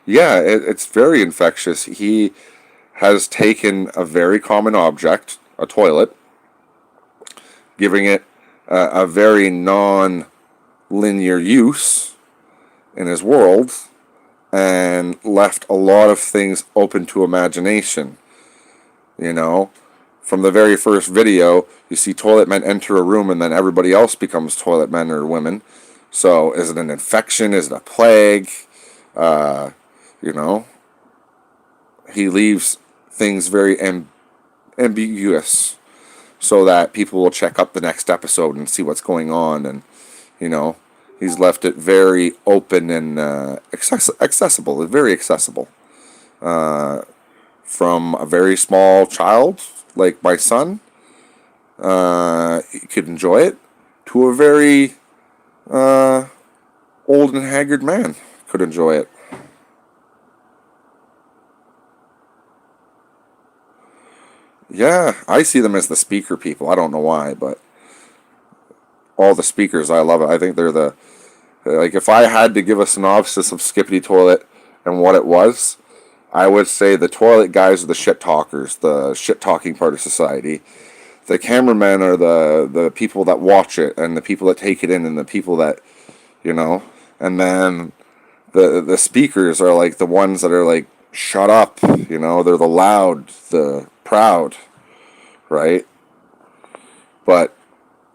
Yeah, it's very infectious. He has taken a very common object, a toilet, giving it a very non-linear use in his world, and left a lot of things open to imagination. You know, from the very first video, you see toilet men enter a room and then everybody else becomes toilet men or women. So is it an infection? Is it a plague? You know, he leaves things very ambiguous so that people will check up the next episode and see what's going on. And, you know, he's left it very open and accessible, very accessible. From a very small child, like my son, could enjoy it, to a very old and haggard man could enjoy it. Yeah, I see them as the speaker people. I don't know why, but all the speakers, I love it. I think they're the... Like, if I had to give a synopsis of Skippity Toilet and what it was, I would say the toilet guys are the shit talkers, the shit talking part of society. The cameramen are the people that watch it, and the people that take it in, and the people that, you know, and then the speakers are like the ones that are like, shut up, you know, they're the loud, the proud, right? But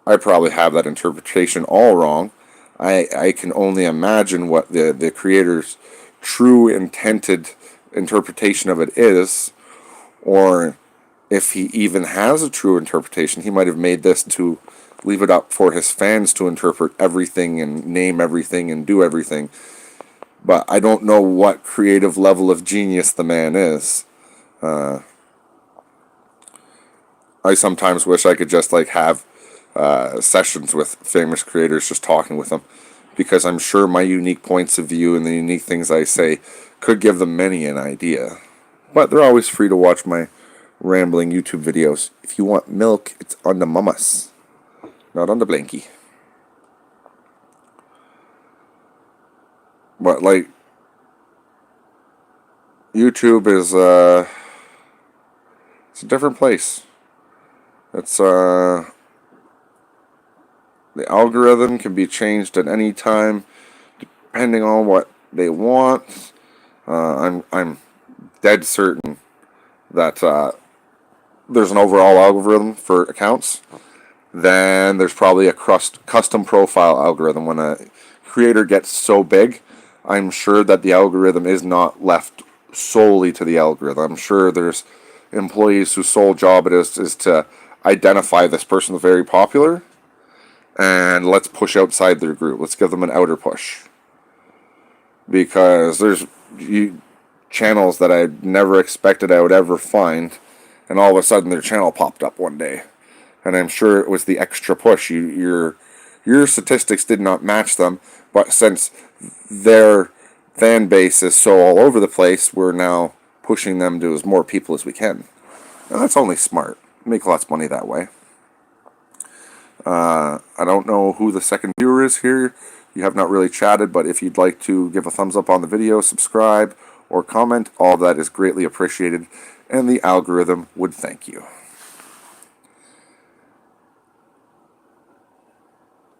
I probably have that interpretation all wrong. I can only imagine what the creator's true intended interpretation of it is, or if he even has a true interpretation. He might have made this to leave it up for his fans to interpret everything and name everything and do everything. But I don't know what creative level of genius the man is. I sometimes wish I could just like have sessions with famous creators, just talking with them, because I'm sure my unique points of view and the unique things I say could give them many an idea. But they're always free to watch my rambling YouTube videos. If you want milk, it's on the mamas, not on the blankie. But like, YouTube is it's a different place. It's the algorithm can be changed at any time depending on what they want. I'm dead certain that there's an overall algorithm for accounts. Then there's probably a custom profile algorithm. When a creator gets so big, I'm sure that the algorithm is not left solely to the algorithm. I'm sure there's employees whose sole job it is to identify this person as very popular, and let's push outside their group. Let's give them an outer push. Because there's channels that I never expected I would ever find, and all of a sudden their channel popped up one day. And I'm sure it was the extra push. Your statistics did not match them, but since their fan base is so all over the place, we're now pushing them to as more people as we can. Now, that's only smart. Make lots of money that way. I don't know who the second viewer is here. You have not really chatted, but if you'd like to give a thumbs up on the video, subscribe, or comment, all that is greatly appreciated, and the algorithm would thank you.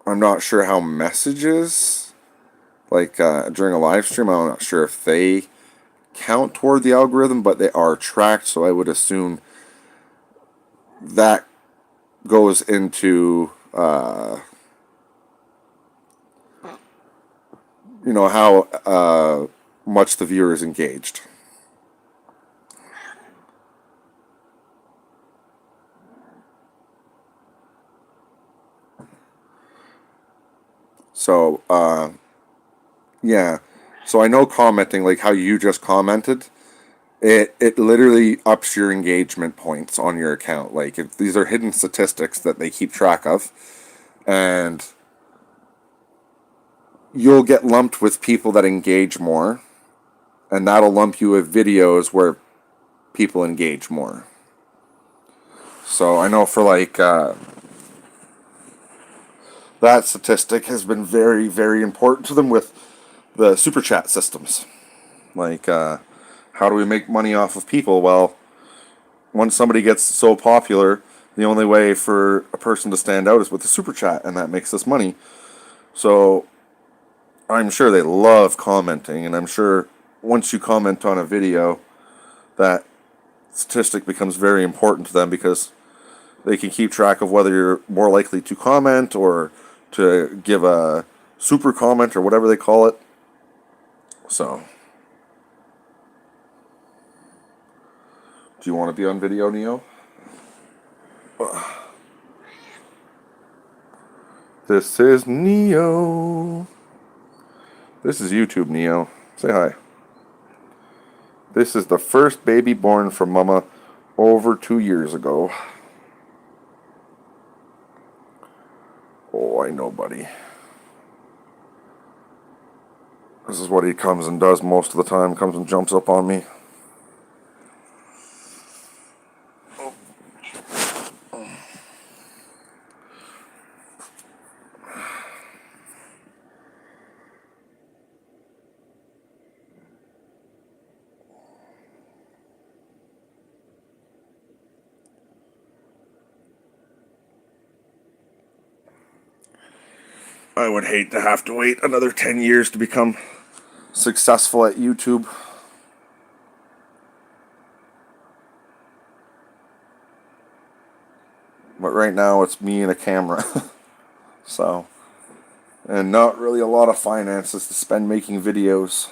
I'm not sure how messages, like during a live stream, I'm not sure if they count toward the algorithm, but they are tracked, so I would assume that goes into how much the viewer is engaged. So yeah, so I know commenting, like how you just commented, it literally ups your engagement points on your account. Like, these are hidden statistics that they keep track of, and you'll get lumped with people that engage more, and that'll lump you with videos where people engage more. So I know for like that statistic has been very, very important to them with the super chat systems. Like, how do we make money off of people? Well, once somebody gets so popular, the only way for a person to stand out is with the super chat, and that makes us money. So I'm sure they love commenting, and I'm sure once you comment on a video, that statistic becomes very important to them because they can keep track of whether you're more likely to comment or to give a super comment or whatever they call it. So, do you want to be on video, Neo? This is Neo. This is YouTube, Neo. Say hi. This is the first baby born from Mama over 2 years ago. Oh, I know, buddy. This is what he comes and does most of the time. Comes and jumps up on me. I would hate to have to wait another 10 years to become successful at YouTube. But right now it's me and a camera. So, and not really a lot of finances to spend making videos.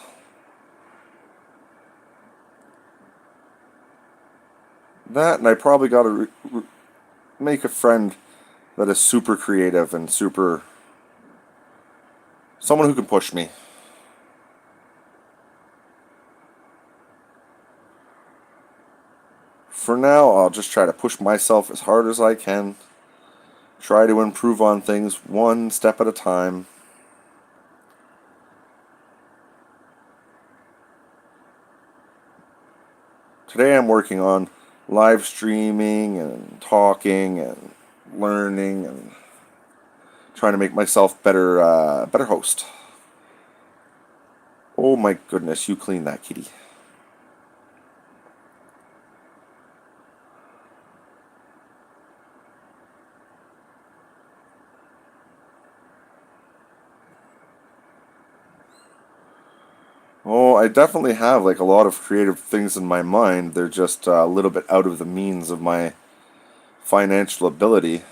That, and I probably got to make a friend that is super creative and super... someone who can push me. For now, I'll just try to push myself as hard as I can. Try to improve on things one step at a time. Today I'm working on live streaming and talking and learning and trying to make myself better host. Oh my goodness, you clean that, kitty. Oh, I definitely have like a lot of creative things in my mind. They're just a little bit out of the means of my financial ability.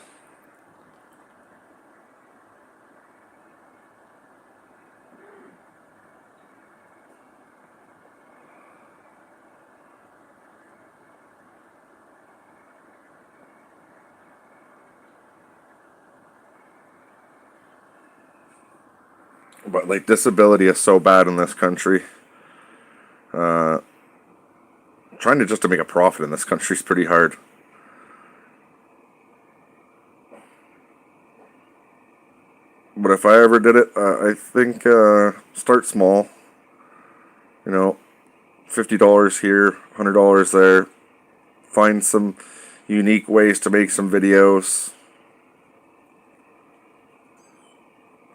But like disability is so bad in this country. Trying to just to make a profit in this country is pretty hard. But if I ever did it, I think start small. You know, $50 here, $100 there. Find some unique ways to make some videos.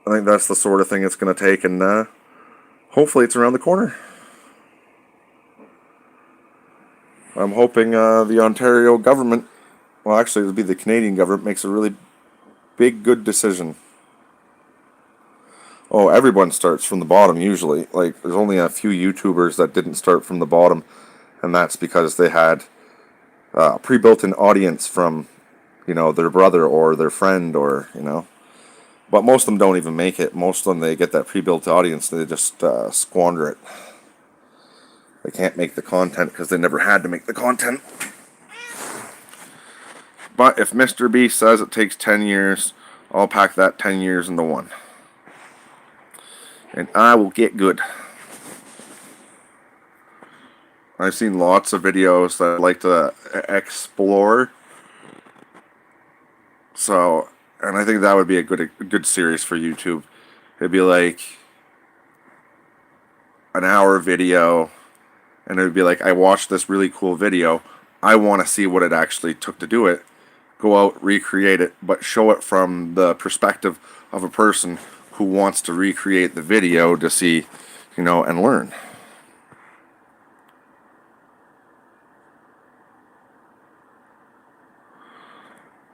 I think that's the sort of thing it's going to take, and hopefully it's around the corner. I'm hoping the Ontario government, well actually it would be the Canadian government, makes a really big, good decision. Oh, everyone starts from the bottom usually. Like, there's only a few YouTubers that didn't start from the bottom, and that's because they had a pre-built-in audience from, you know, their brother or their friend or, you know. But most of them don't even make it. Most of them, they get that pre-built audience, they just squander it. They can't make the content because they never had to make the content. But if Mr. B says it takes 10 years, I'll pack that 10 years into one. And I will get good. I've seen lots of videos that I like to explore. So, and I think that would be a good series for YouTube. It'd be like an hour video, and it would be like, I watched this really cool video. I want to see what it actually took to do it. Go out, recreate it, but show it from the perspective of a person who wants to recreate the video to see, and learn.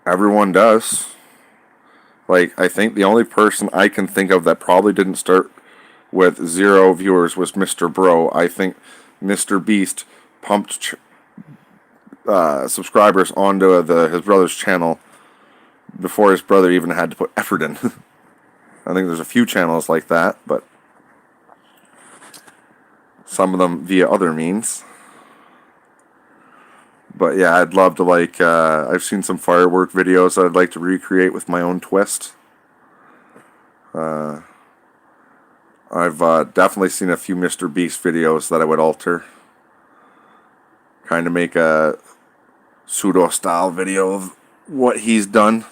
Everyone does. Like, I think the only person I can think of that probably didn't start with 0 viewers was Mr. Bro. I think Mr. Beast pumped subscribers onto his brother's channel before his brother even had to put effort in. I think there's a few channels like that, but some of them via other means. But yeah, I'd love to, I've seen some firework videos that I'd like to recreate with my own twist. I've definitely seen a few Mr. Beast videos that I would alter. Kind of make a pseudo-style video of what he's done.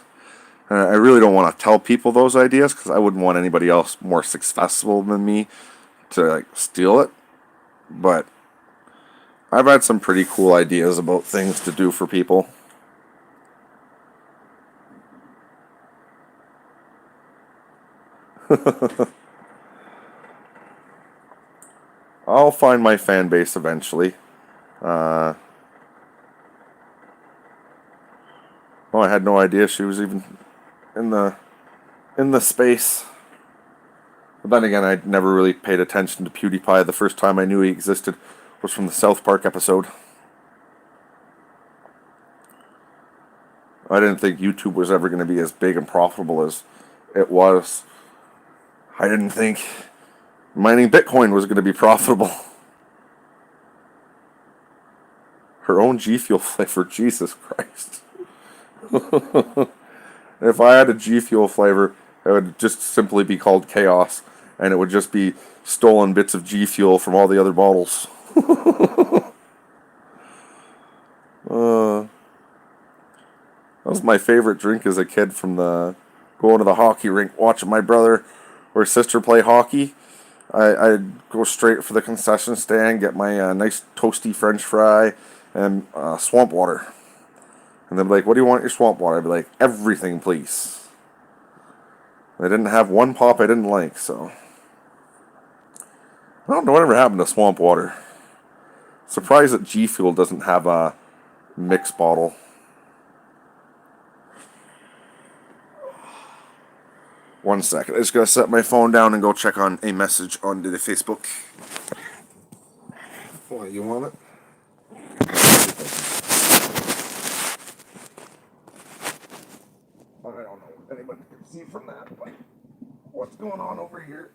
I really don't want to tell people those ideas because I wouldn't want anybody else more successful than me to steal it. But I've had some pretty cool ideas about things to do for people. I'll find my fan base eventually. Oh, I had no idea she was even in the space. But then again, I never really paid attention to PewDiePie. The first time I knew he existed was from the South Park episode. I didn't think YouTube was ever going to be as big and profitable as it was. I didn't think mining Bitcoin was going to be profitable. Her own G Fuel flavor, Jesus Christ. If I had a G Fuel flavor, it would just simply be called Chaos, and it would just be stolen bits of G Fuel from all the other bottles. That was my favorite drink as a kid from going to the hockey rink, watching my brother or sister play hockey. I'd go straight for the concession stand, get my nice toasty French fry and swamp water. And they'd be like, "What do you want your swamp water?" I'd be like, "Everything, please." They didn't have one pop I didn't like, so I don't know whatever happened to swamp water. Surprised that G Fuel doesn't have a mix bottle. One second. I just gotta set my phone down and go check on a message on the Facebook. What, you want it? I don't know what anybody can see from that, but what's going on over here?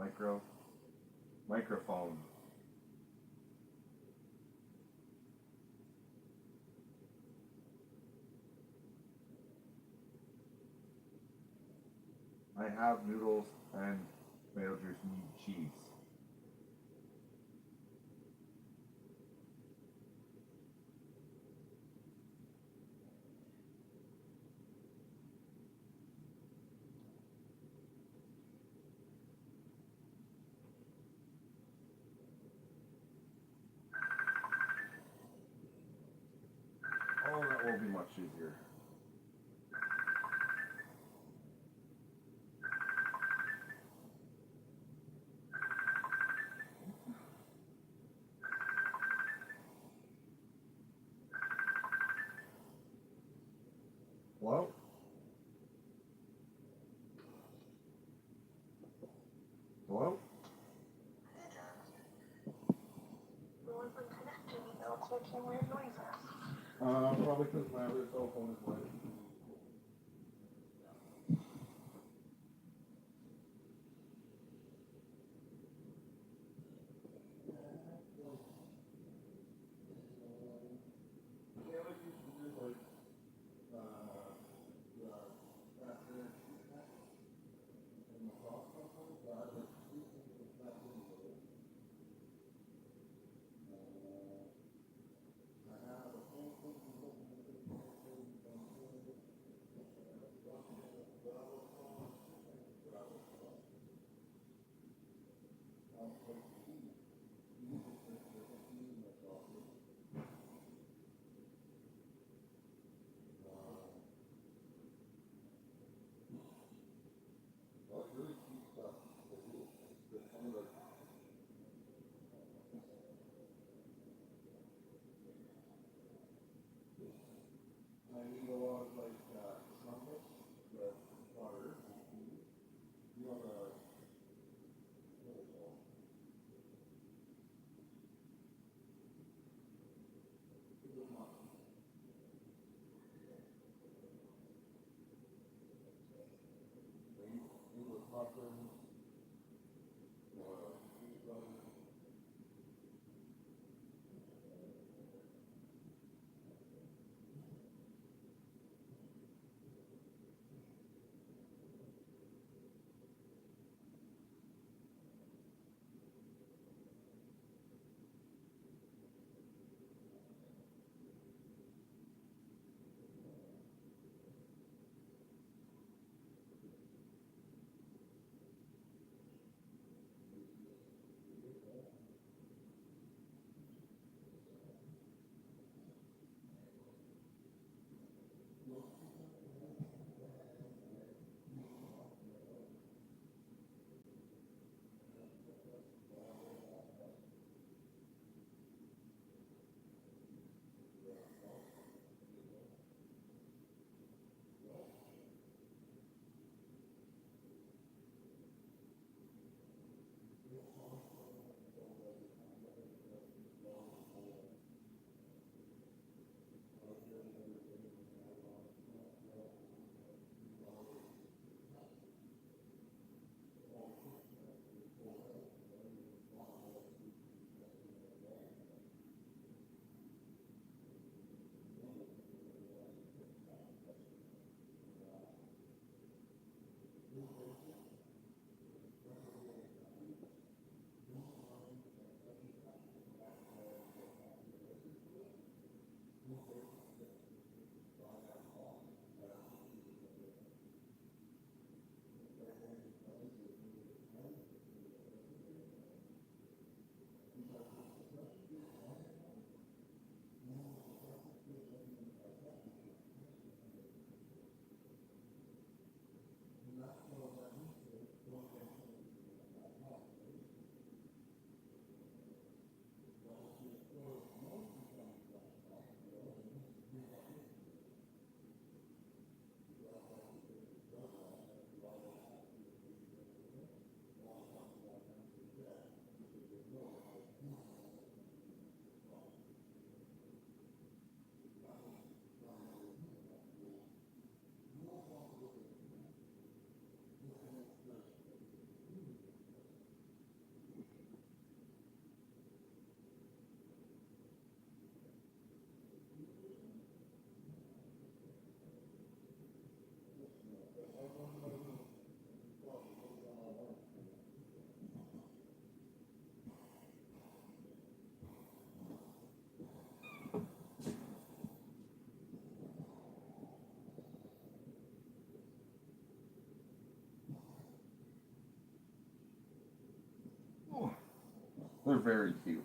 Microphone. I have noodles and tomato juice and cheese. Oh, that will be much easier. Hello? Hello? Making weird noises. Probably because my other cell phone is lighted. They're very cute.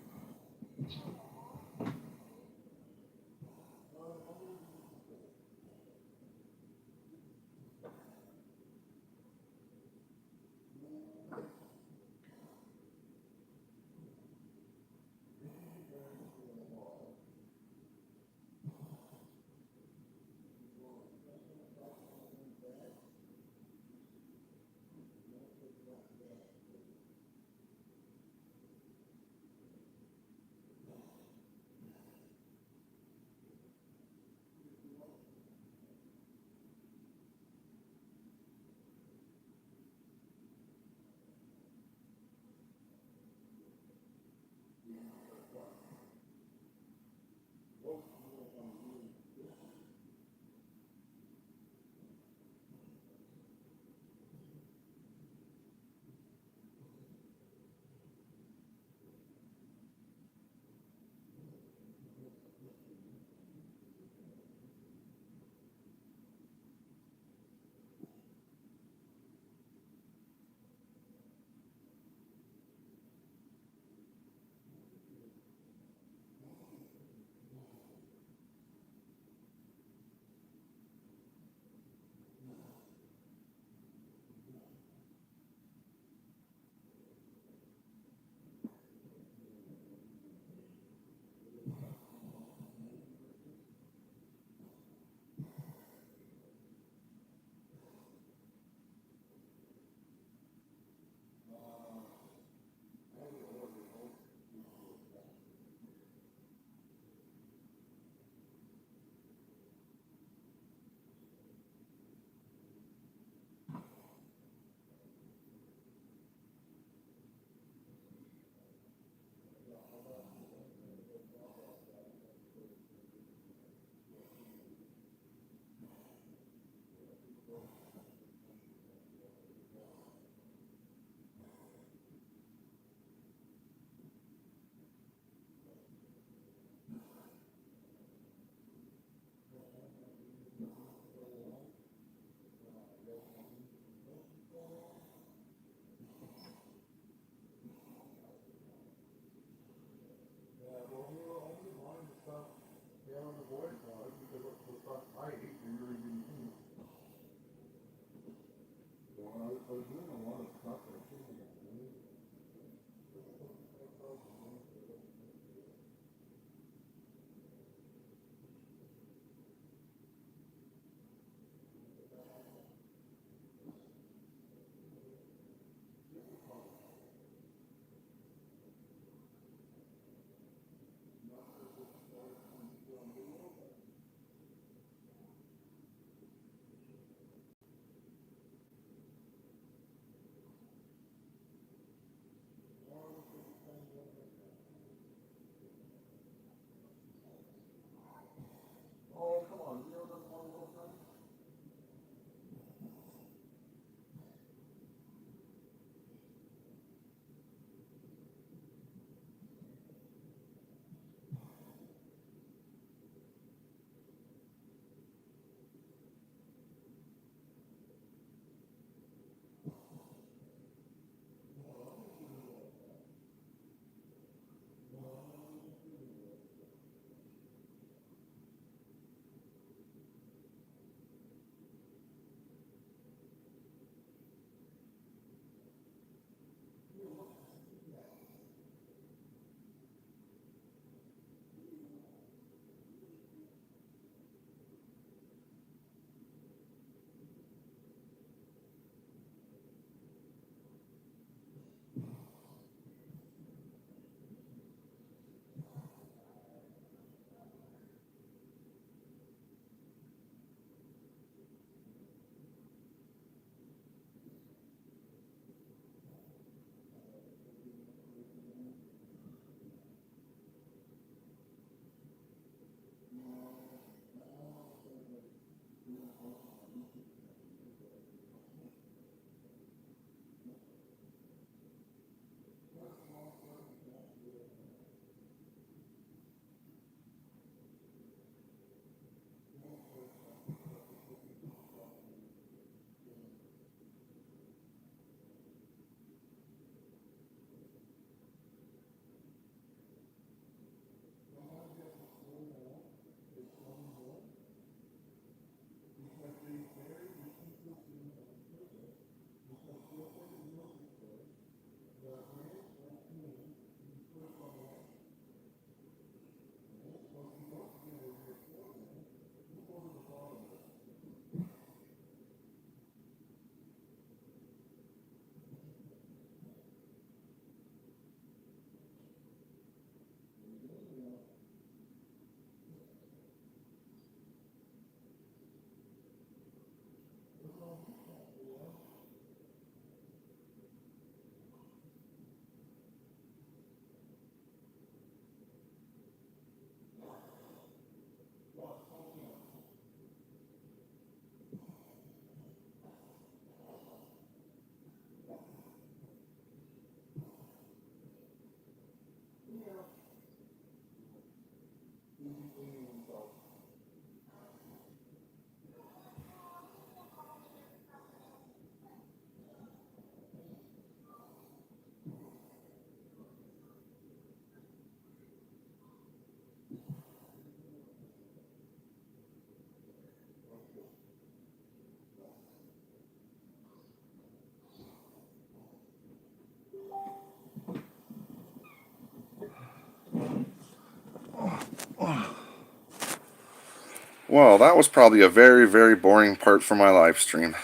Well, that was probably a very, very boring part for my live stream.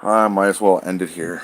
I might as well end it here.